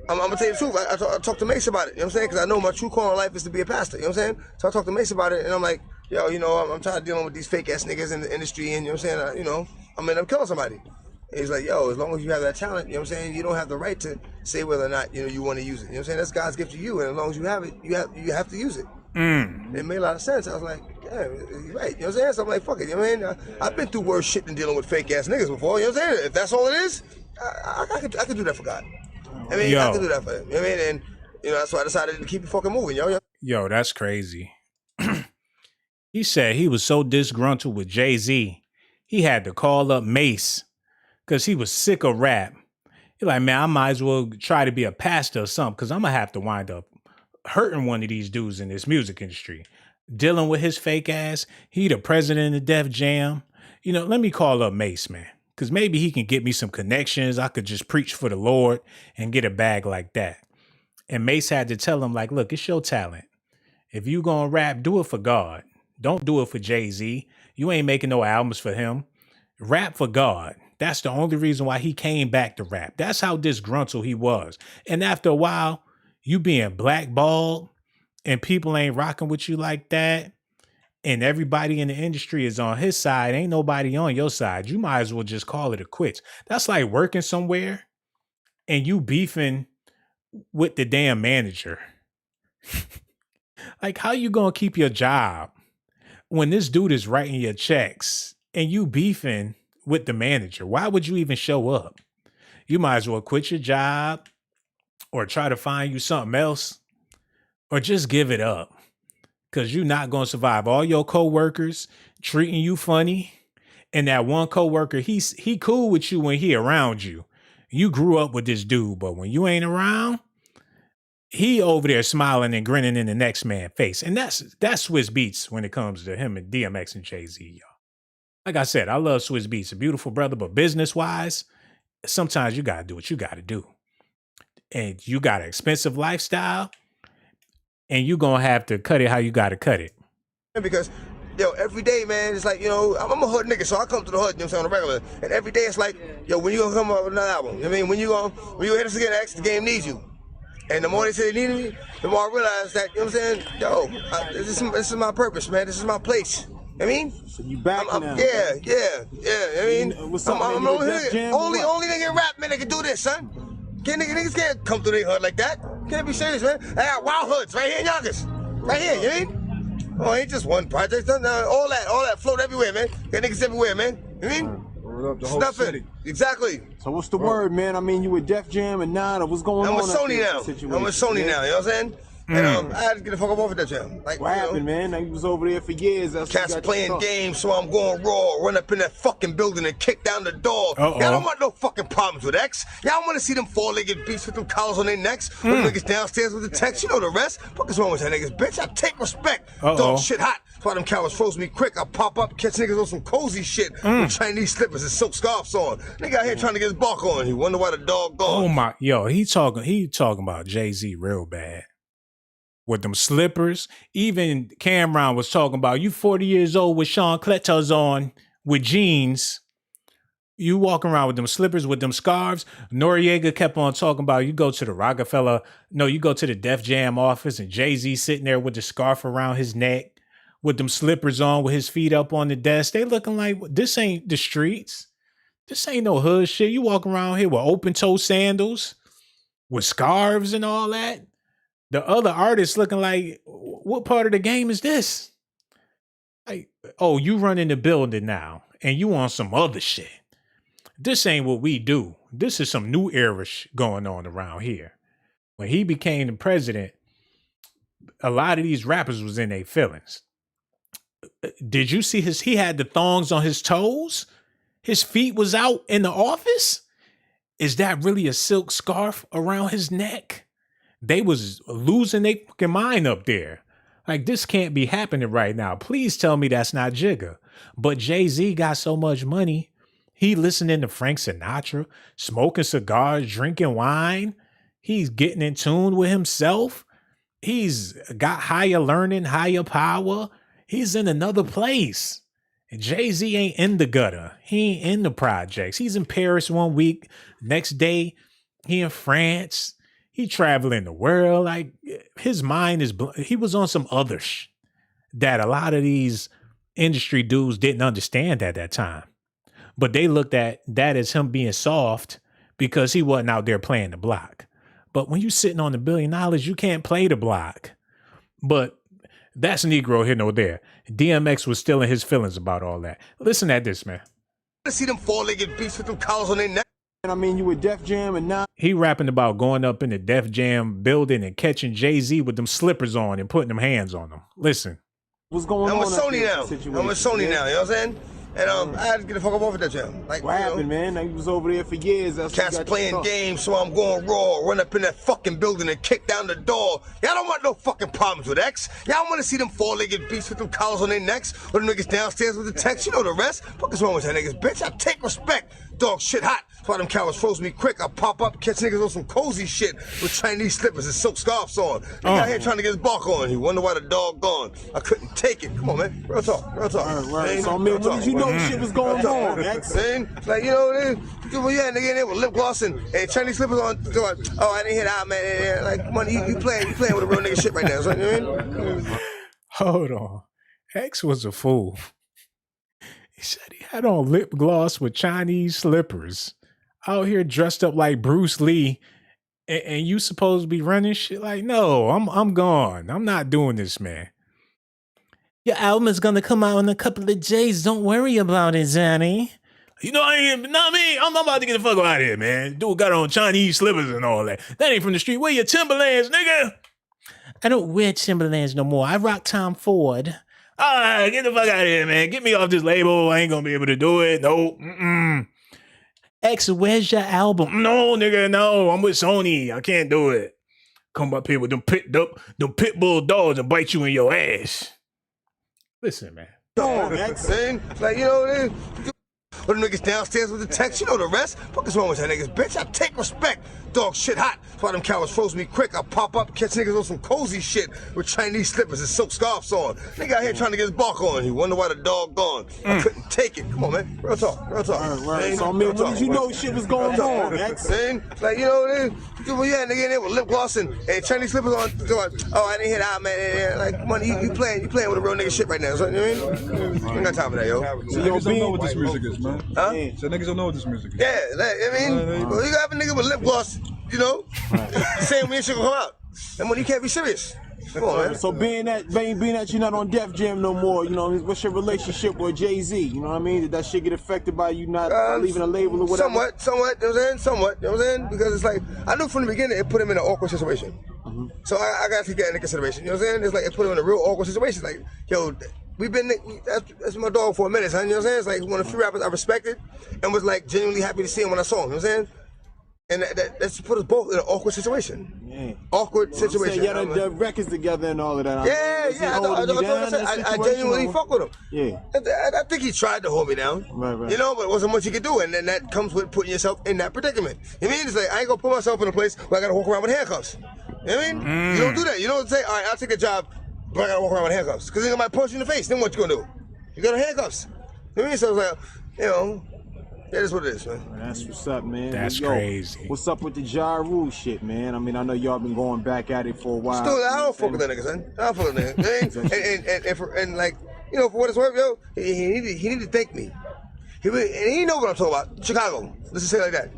I'm gonna tell you the truth. I talked to Mace about it. You know what I'm saying? Because I know my true call in life is to be a pastor. You know what I'm saying? So I talked to Mace about it, and I'm like, yo, you know, I'm tired of dealing with these fake ass niggas in the industry, and you know what I'm saying? You know, I'm gonna end up killing somebody. And he's like, yo, as long as you have that talent, you know what I'm saying? You don't have the right to say whether or not, you know, you want to use it. You know what I'm saying? That's God's gift to you, and as long as you have it, you have to use it. It made a lot of sense. I was like, yeah, you're right. You know what I'm saying? So I'm like, fuck it. You know what I mean? I've been through worse shit than dealing with fake ass niggas before. You know what I'm saying? If that's all it is, I could do that for God. I mean, I could do that for him. You know what I mean? And you know, that's why I decided to keep it fucking moving, yo. Yo, that's crazy. He said he was so disgruntled with Jay-Z, he had to call up Mace because he was sick of rap. He's like, man, I might as well try to be a pastor or something because I'm going to have to wind up hurting one of these dudes in this music industry. Dealing with his fake ass. He the president of Def Jam. You know, let me call up Mace, man, because maybe he can get me some connections. I could just preach for the Lord and get a bag like that. And Mace had to tell him, like, look, it's your talent. If you gonna rap, do it for God. Don't do it for Jay-Z. You ain't making no albums for him. Rap for God. That's the only reason why he came back to rap. That's how disgruntled he was. And after a while, you being blackballed and people ain't rocking with you like that, and everybody in the industry is on his side, ain't nobody on your side, you might as well just call it a quits. That's like working somewhere and you beefing with the damn manager. Like, how you gonna keep your job when this dude is writing your checks and you beefing with the manager? Why would you even show up? You might as well quit your job or try to find you something else or just give it up, because you're not going to survive. All your coworkers treating you funny, and that one coworker, he cool with you when he around you. You grew up with this dude, but when you ain't around, he over there smiling and grinning in the next man's face. And that's Swizz Beatz when it comes to him and DMX and Jay-Z, y'all. Like I said, I love Swizz Beatz, a beautiful brother, but business-wise, sometimes you got to do what you got to do. And you got an expensive lifestyle, and you're going to have to cut it how you got to cut it. Because yo, every day, man, it's like, you know, I'm a hood nigga, so I come to the hood, you know what I'm saying, on a regular. And every day it's like, yo, when you gonna come up with another album? You know what I mean, when you hit us again, X, the game needs you. And the more they say they needed me, the more I realized that, you know what I'm saying, yo, this is my purpose, man. This is my place. I mean, so you back now? Yeah. I mean, I'm the only nigga in rap, man, that can do this, son. Niggas can't come through their hood like that. Can't be serious, man. I got wild hoods right here in Yonkers. Right here, you know what I mean? Oh, ain't just one project. All that float everywhere, man. Got niggas everywhere, man. You know what I mean? The whole city. Exactly. So what's the word, man? I mean, you with Def Jam and Nana. What's going on? I'm with Sony now. I'm with Sony now. You know what I'm saying? And I had to get the fuck up off of that jam. Like, what happened, man? You was over there for years. Cats playing games, so I'm going raw. Run up in that fucking building and kick down the door. Y'all don't want no fucking problems with X. Y'all want to see them four-legged beasts with them collars on their necks. Them niggas downstairs with the text. You know the rest. Fuck is wrong with that niggas, bitch? I take respect. Dog shit hot. That's why them cowards froze me quick. I pop up, catch niggas on some cozy shit with Chinese slippers and silk scarves on. Nigga out here trying to get his bark on. You wonder why the dog gone. Oh my, yo, he talking about Jay-Z real bad. With them slippers. Even Cameron was talking about, you 40 years old with Sean Cletos on with jeans. You walking around with them slippers, with them scarves. Noriega kept on talking about, you go to the Def Jam office and Jay-Z sitting there with the scarf around his neck, with them slippers on, with his feet up on the desk. They looking like, this ain't the streets. This ain't no hood shit. You walk around here with open toe sandals, with scarves and all that. The other artists looking like, what part of the game is this? Like, oh, you running the building now and you on some other shit. This ain't what we do. This is some new era going on around here. When he became the president, a lot of these rappers was in their feelings. Did you see he had the thongs on his toes? His feet was out in the office? Is that really a silk scarf around his neck? They was losing their fucking mind up there. Like, this can't be happening right now. Please tell me that's not Jigga. But Jay-Z got so much money. He listening to Frank Sinatra, smoking cigars, drinking wine. He's getting in tune with himself. He's got higher learning, higher power. He's in another place. And Jay-Z ain't in the gutter. He ain't in the projects. He's in Paris one week. Next day, he in France. He traveling the world. Like, his mind is, he was on some other that a lot of these industry dudes didn't understand at that time. But they looked at that as him being soft because he wasn't out there playing the block. But when you sitting on $1 billion, you can't play the block. But that's Negro here, no there. DMX was still in his feelings about all that. Listen at this, man. I see them four-legged beasts with them collars on their neck. I mean, you with Def Jam and now. He rapping about going up in the Def Jam building and catching Jay-Z with them slippers on and putting them hands on them. Listen. What's going on? I'm with Sony now. I'm with Sony now, you know what I'm saying? And I had to get the fuck up off of that jam. Like, what happened, man? You was over there for years. Cats playing games, so I'm going raw. Run up in that fucking building and kick down the door. Y'all don't want no fucking problems with X. Y'all want to see them four-legged beasts with them collars on their necks, or them niggas downstairs with the text. You know the rest. Fuck is wrong with that niggas, bitch? I take respect. Dog shit hot. That's why them cowards froze me quick. I pop up, catch niggas on some cozy shit with Chinese slippers and silk scarves on. Nigga out here trying to get his bark on. You wonder why the dog gone. I couldn't take it. Come on, man. Real talk. Real talk. Right. So, man, when did you know shit was going on, X? Like, you know, yeah, nigga in there with lip gloss and Chinese slippers on. Oh, I didn't hear that, man. Like, money, you playing with a real nigga shit right now. So, you know what I mean? Hold on. X was a fool. He said he had on lip gloss with Chinese slippers. Out here dressed up like Bruce Lee, and you supposed to be running shit? Like, no, I'm gone. I'm not doing this, man. Your album is gonna come out in a couple of days. Don't worry about it, Johnny. You know, I ain't, not me. I'm about to get the fuck out of here, man. Dude got on Chinese slippers and all that. That ain't from the street. Where your Timberlands, nigga? I don't wear Timberlands no more. I rock Tom Ford. All right, get the fuck out of here, man. Get me off this label. I ain't gonna be able to do it. No. X, where's your album? No, nigga, no. I'm with Sony. I can't do it. Come up here with them pit bull dogs and bite you in your ass. Listen, man. Like, you know, or the niggas downstairs with the text. You know the rest. Fuck is wrong with that niggas, bitch? I take respect. dog shit hot. That's why them cowards froze me quick. I pop up, catch niggas on some cozy shit with Chinese slippers and silk scarves on. Nigga out here trying to get his bark on. You wonder why the dog gone. I couldn't take it. Come on, man. Real talk. Real talk. Right. So, I mean, when did you know shit was going on, X? Like, you know, yeah, nigga in there with lip gloss and Chinese slippers on. Oh, I didn't hear that, man. Like, money, you playing with a real nigga shit right now. So, you know what I mean? I ain't got time for that, yo. So niggas don't know what this music is, man. Huh? So niggas don't know what this music is. Yeah, like, I mean, well, you have a nigga with lip gloss, you know, saying when shit gonna come out. And when you can't be serious. Come on, man. So being that you're not on Def Jam no more, you know, what's your relationship with Jay-Z? You know what I mean? Did that shit get affected by you not leaving a label or whatever? Somewhat, you know what I'm saying? Somewhat, you know what I'm saying? Because it's like, I knew from the beginning it put him in an awkward situation. So I gotta take that into consideration, you know what I'm saying? It's like, it put him in a real awkward situation. Like, yo, that's my dog for a minute, son, you know what I'm saying? It's like one of the few rappers I respected and was like genuinely happy to see him when I saw him, you know what I'm saying? And that's put us both in an awkward situation. Yeah. Awkward situation. Yeah, the records together and all of that. I genuinely fuck with him. Yeah. I think he tried to hold me down. Right. You know, but it wasn't much he could do, and then that comes with putting yourself in that predicament. You know what I mean? It's like, I ain't gonna put myself in a place where I gotta walk around with handcuffs. You know what I mean? You don't do that. You don't say, all right, I'll take a job, but I gotta walk around with handcuffs. Because then might punch you in the face. Then what you gonna do? You got handcuffs. You know what I mean? So it's like, you know, that is what it is, man. That's what's up, man. That's crazy. What's up with the Ja Rule shit, man? I mean, I know y'all been going back at it for a while. Still, I don't fuck with that nigga, son. I don't fuck with that nigga. and like, you know, for what it's worth, yo, he need to thank me. He know what I'm talking about. Chicago. Let's just say it like that.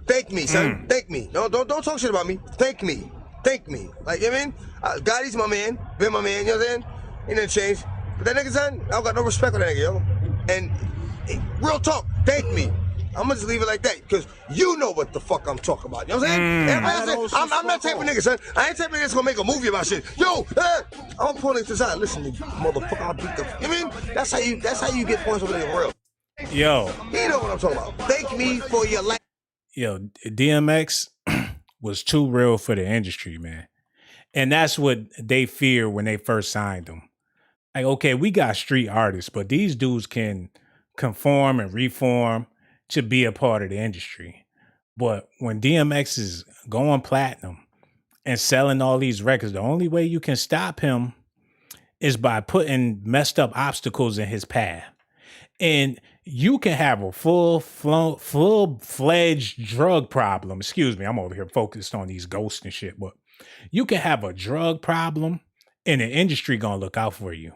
Thank me, son. Thank me. Don't talk shit about me. Thank me. Thank me. Like, you know what I mean? Gotti's my man. Been my man, you know what I'm saying? He didn't change. But that nigga, son, I don't got no respect for that nigga, yo. And real talk, thank me. I'm gonna just leave it like that, because you know what the fuck I'm talking about. You know what I'm saying? I'm not type of nigga, son. I ain't type of nigga that's gonna make a movie about shit. Yo, I'm pulling to the side. Listen, you motherfucker, I'll beat the. You know what I mean? That's how you get points over there in the world. Yo. You know what I'm talking about. Thank me for your life. Yo, DMX was too real for the industry, man. And that's what they feared when they first signed him. Like, okay, we got street artists, but these dudes can conform and reform to be a part of the industry. But when DMX is going platinum and selling all these records, the only way you can stop him is by putting messed up obstacles in his path. And you can have a full-fledged drug problem. Excuse me, I'm over here focused on these ghosts and shit, but you can have a drug problem and the industry gonna look out for you.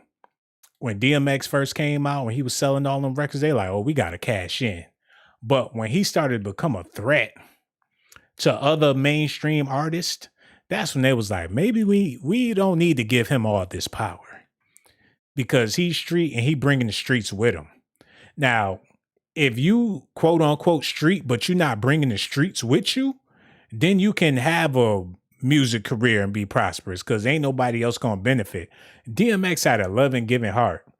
When DMX first came out, when he was selling all them records, they like, oh, we gotta cash in. But when he started to become a threat to other mainstream artists, that's when they was like, maybe we don't need to give him all this power, because he's street and he bringing the streets with him. Now, if you quote unquote street, but you're not bringing the streets with you, then you can have a music career and be prosperous, because ain't nobody else gonna benefit. DMX had a loving, giving heart. I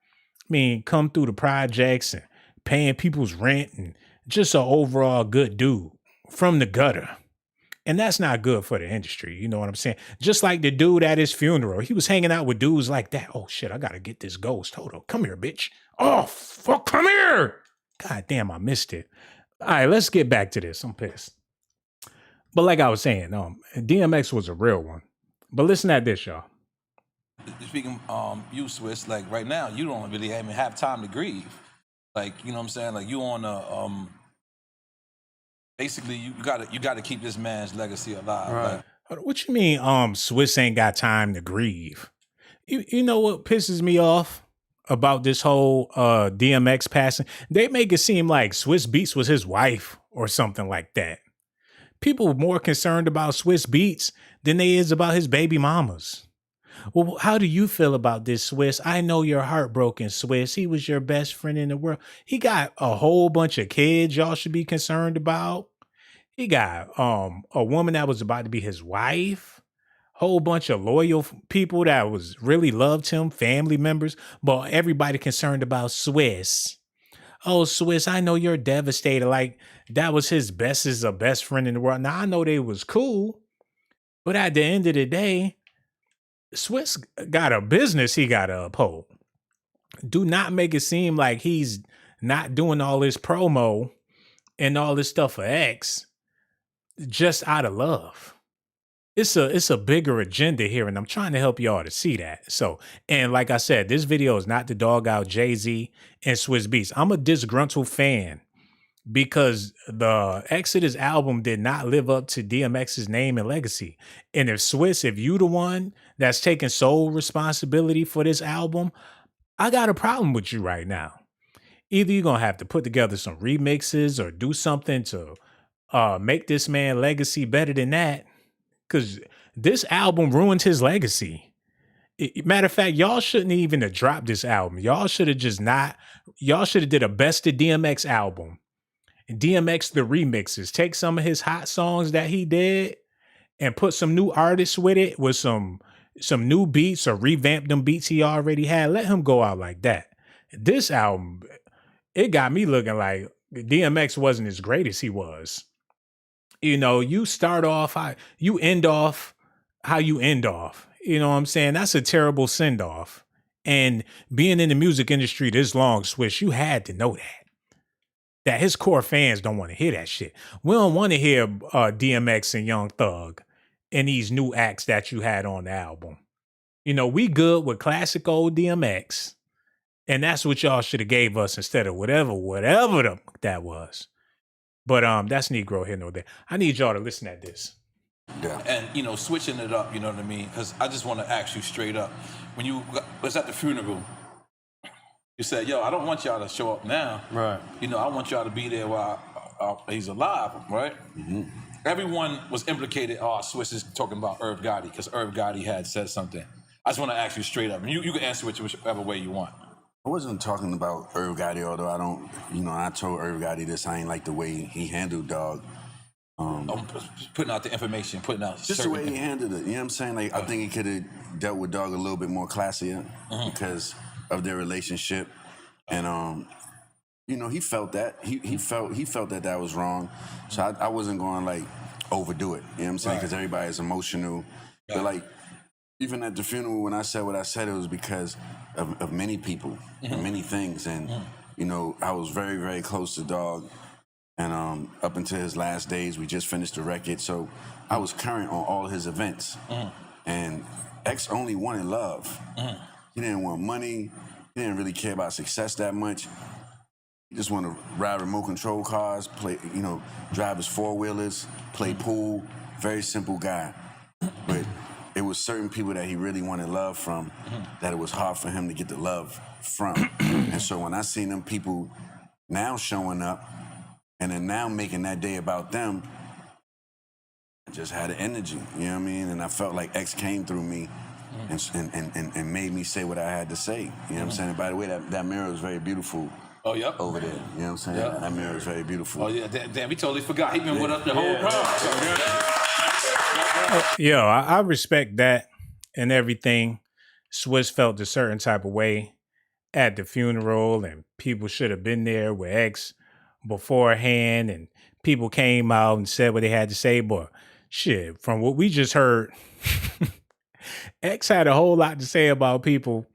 mean, come through the projects and paying people's rent and just an overall good dude from the gutter. And that's not good for the industry. You know what I'm saying? Just like the dude at his funeral, he was hanging out with dudes like that. Oh shit, I gotta get this ghost. Hold on, come here, bitch. Oh fuck, come here. God damn, I missed it. All right, let's get back to this. I'm pissed. But like I was saying, DMX was a real one. But listen at this, y'all. Speaking you, Swizz, like right now, you don't really even have time to grieve. Like, you know what I'm saying? Like, you on a basically you gotta keep this man's legacy alive. Right. Like, what you mean Swizz ain't got time to grieve? You know what pisses me off about this whole DMX passing? They make it seem like Swizz Beatz was his wife or something like that. People are more concerned about Swizz Beatz than they is about his baby mamas. Well, how do you feel about this, Swizz? I know you're heartbroken, Swizz. He was your best friend in the world. He got a whole bunch of kids y'all should be concerned about. He got a woman that was about to be his wife. Whole bunch of loyal people that was really loved him, family members. But everybody concerned about Swizz. Oh, Swizz, I know you're devastated. Like, that was his best as a best friend in the world. Now, I know they was cool, but at the end of the day, Swizz got a business he got to uphold. Do not make it seem like he's not doing all this promo and all this stuff for X. just out of love. It's a bigger agenda here, and I'm trying to help y'all to see that. So, and like I said, this video is not to dog out Jay-Z and Swizz Beatz. I'm a disgruntled fan because the Exodus album did not live up to DMX's name and legacy. And if Swizz, if you the one that's taking sole responsibility for this album, I got a problem with you right now. Either you're gonna have to put together some remixes or do something to make this man legacy better than that. Because this album ruined his legacy. Matter of fact, y'all shouldn't even have dropped this album. Y'all should have just not, y'all should have did a best of DMX album. And DMX the remixes. Take some of his hot songs that he did and put some new artists with it, with some new beats, or revamp them beats he already had. Let him go out like that. This album, it got me looking like DMX wasn't as great as he was. You know, you start off, you end off how you end off. You know what I'm saying? That's a terrible send off. And being in the music industry this long, Swizz, you had to know that his core fans don't want to hear that shit. We don't want to hear DMX and Young Thug and these new acts that you had on the album. You know, we good with classic old DMX, and that's what y'all should have gave us instead of whatever that was. But that's Negro here, no there. I need y'all to listen at this. Yeah. And, you know, switching it up, you know what I mean? Because I just want to ask you straight up. When you was at the funeral, you said, yo, I don't want y'all to show up now. Right. You know, I want y'all to be there while he's alive, right? Mm-hmm. Everyone was implicated. Oh, Swizz is talking about Irv Gotti because Irv Gotti had said something. I just want to ask you straight up. And you can answer it whichever way you want. I wasn't talking about Irv Gotti, although I don't, you know, I told Irv Gotti this. I ain't like the way he handled Dog. Putting out the information, putting out just the way he handled it. You know what I'm saying? Like, I think he could have dealt with Dog a little bit more classier because of their relationship, and you know, he felt that he felt that was wrong. So I wasn't going like overdo it. You know what I'm saying? Because everybody's emotional, but like. Even at the funeral, when I said what I said, it was because of many people and many things. And, you know, I was very, very close to Dog. And up until his last days, we just finished the record. So I was current on all his events. And X only wanted love. He didn't want money. He didn't really care about success that much. He just wanted to ride remote control cars, play, you know, drive his four-wheelers, play pool. Very simple guy. But it was certain people that he really wanted love from that it was hard for him to get the love from. And so when I seen them people now showing up and then now making that day about them, I just had an energy, you know what I mean? And I felt like X came through me and made me say what I had to say. You know what I'm saying? And by the way, that mirror is very beautiful. Oh, yeah. Over there. You know what I'm saying? Yeah. That mirror is very beautiful. Oh, yeah. Damn, we totally forgot. He been with us the whole time. Yo, I respect that and everything. Swizz felt a certain type of way at the funeral, and people should have been there with X beforehand, and people came out and said what they had to say. But shit, from what we just heard, X had a whole lot to say about people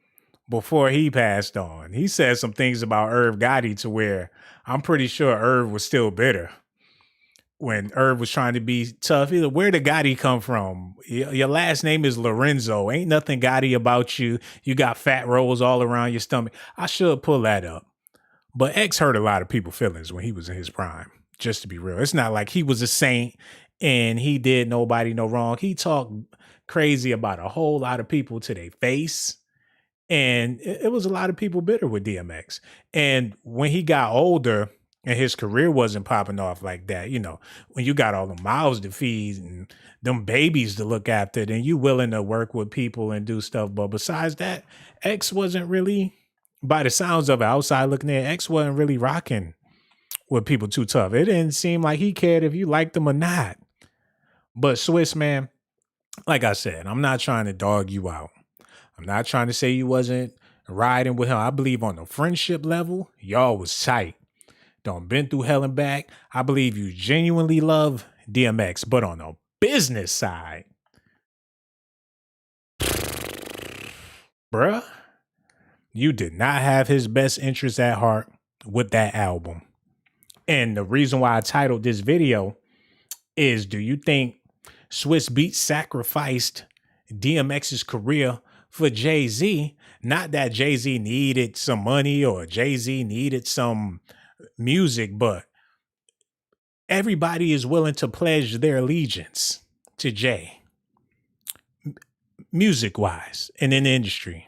before he passed on. He said some things about Irv Gotti to where I'm pretty sure Irv was still bitter. When Irv was trying to be tough, where did Gotti come from? Your last name is Lorenzo. Ain't nothing Gotti about you. You got fat rolls all around your stomach. I should pull that up. But X hurt a lot of people's feelings when he was in his prime, just to be real. It's not like he was a saint and he did nobody no wrong. He talked crazy about a whole lot of people to their face. And it was a lot of people bitter with DMX. And when he got older, and his career wasn't popping off like that, you know, when you got all the mouths to feed and them babies to look after, then you willing to work with people and do stuff. But besides that, X wasn't really, by the sounds of it, outside looking in, X wasn't really rocking with people too tough. It didn't seem like he cared if you liked them or not. But Swizz, man, like I said, I'm not trying to dog you out. I'm not trying to say you wasn't riding with him. I believe on the friendship level, y'all was tight. Don't been through hell and back. I believe you genuinely love DMX, but on the business side, bruh, you did not have his best interest at heart with that album. And the reason why I titled this video, is, do you think Swizz Beatz sacrificed DMX's career for Jay-Z? Not that Jay-Z needed some money or Jay-Z needed some music, but everybody is willing to pledge their allegiance to Jay, music-wise, and in the industry.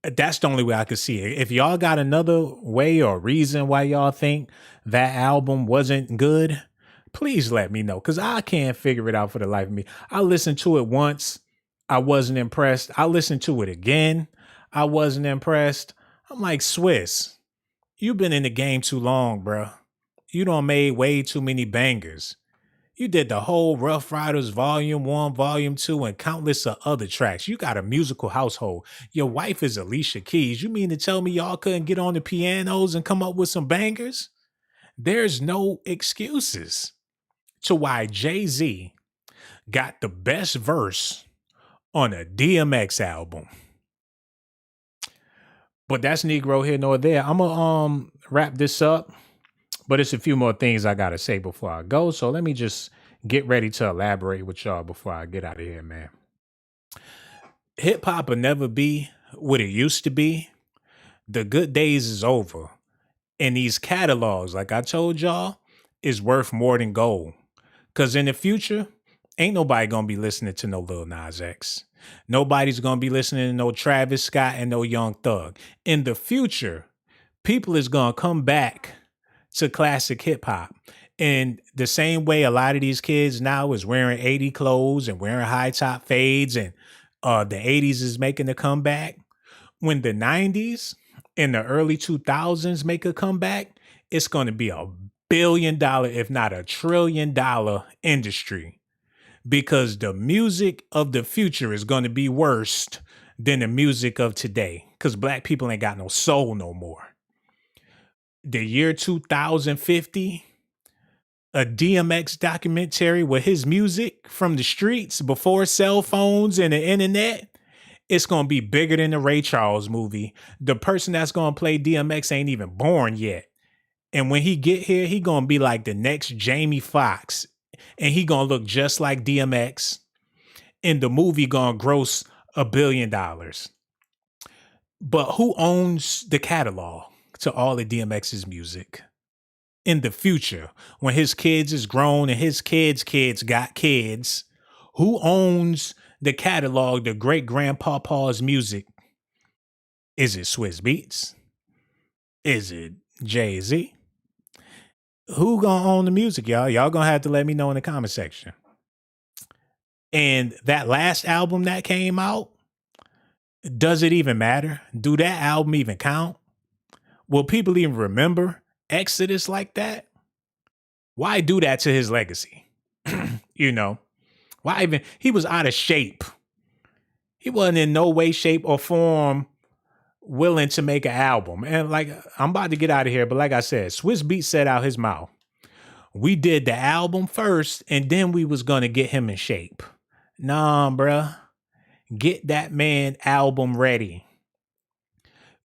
That's the only way I could see it. If y'all got another way or reason why y'all think that album wasn't good, please let me know, because I can't figure it out for the life of me. I listened to it once. I wasn't impressed. I listened to it again. I wasn't impressed. I'm like, Swizz, you've been in the game too long, bro. You done made way too many bangers. You did the whole Rough Riders Volume 1, Volume 2, and countless of other tracks. You got a musical household. Your wife is Alicia Keys. You mean to tell me y'all couldn't get on the pianos and come up with some bangers? There's no excuses to why Jay-Z got the best verse on a DMX album. But that's Negro here nor there. I'm going to wrap this up. But it's a few more things I got to say before I go. So let me just get ready to elaborate with y'all before I get out of here, man. Hip hop will never be what it used to be. The good days is over. And these catalogs, like I told y'all, is worth more than gold. Because in the future, ain't nobody going to be listening to no Lil Nas X. Nobody's going to be listening to no Travis Scott and no Young Thug. In the future, people is going to come back to classic hip hop. And the same way a lot of these kids now is wearing 80 clothes and wearing high top fades, and the 80s is making a comeback. When the 90s and the early 2000s make a comeback, it's going to be $1 billion, if not $1 trillion industry, because the music of the future is going to be worse than the music of today, because black people ain't got no soul no more. The year 2050, a DMX documentary with his music from the streets before cell phones and the internet, it's going to be bigger than the Ray Charles movie. The person that's going to play DMX ain't even born yet. And when he get here, he going to be like the next Jamie Foxx. And he going to look just like DMX. And the movie going to gross $1 billion. But who owns the catalog to all of DMX's music? In the future, when his kids is grown and his kids' kids got kids, who owns the catalog, the great-grandpapa's music? Is it Swizz Beatz? Is it Jay-Z? Who gonna own the music, y'all? Y'all gonna have to let me know in the comment section. And that last album that came out, does it even matter? Do that album even count? Will people even remember Exodus like that? Why do that to his legacy? You know, why even? He was out of shape. He wasn't in no way, shape, or form willing to make an album. And like, I'm about to get out of here, but like I said, Swizz Beatz said out his mouth, we did the album first and then we was gonna get him in shape. Nah, bruh. Get that man album ready.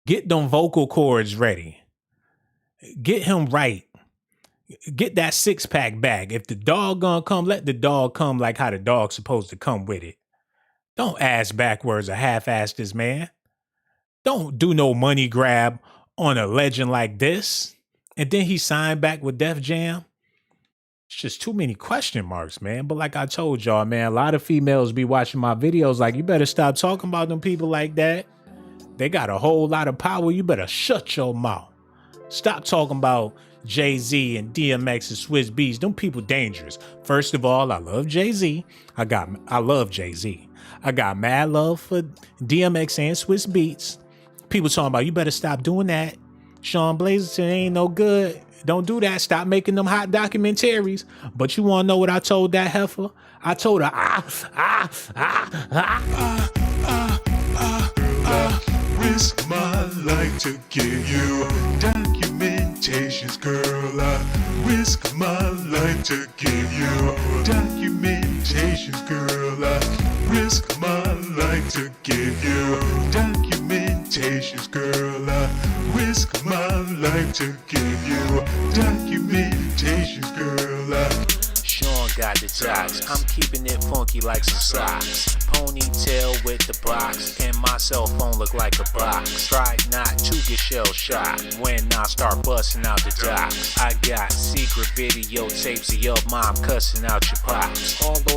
Get them vocal cords ready. Get him right. Get that 6-pack back. If the dog gonna come, let the dog come like how the dog's supposed to come with it. Don't ass backwards or half-ass this man. Don't do no money grab on a legend like this. And then he signed back with Def Jam. It's just too many question marks, man. But like I told y'all, man, a lot of females be watching my videos like, you better stop talking about them people like that. They got a whole lot of power. You better shut your mouth. Stop talking about Jay-Z and DMX and Swizz Beatz. Them people dangerous. First of all, I love Jay-Z. I love Jay-Z. I got mad love for DMX and Swizz Beatz. People talking about, you better stop doing that. Sean Blazerton ain't no good. Don't do that. Stop making them hot documentaries. But you want to know what I told that heifer? I told her, risk my life to give you documentations, girl. I risk my life to give you documentations, girl. I risk my life to give you documentations, girl. I risk my life to give you documentations, girl. I the Docz. I'm keeping it funky like some socks. Ponytail with the box, and my cell phone look like a box. Try not to get shell shocked when I start busting out the Docz. I got secret videotapes of your mom cussing out your pops. All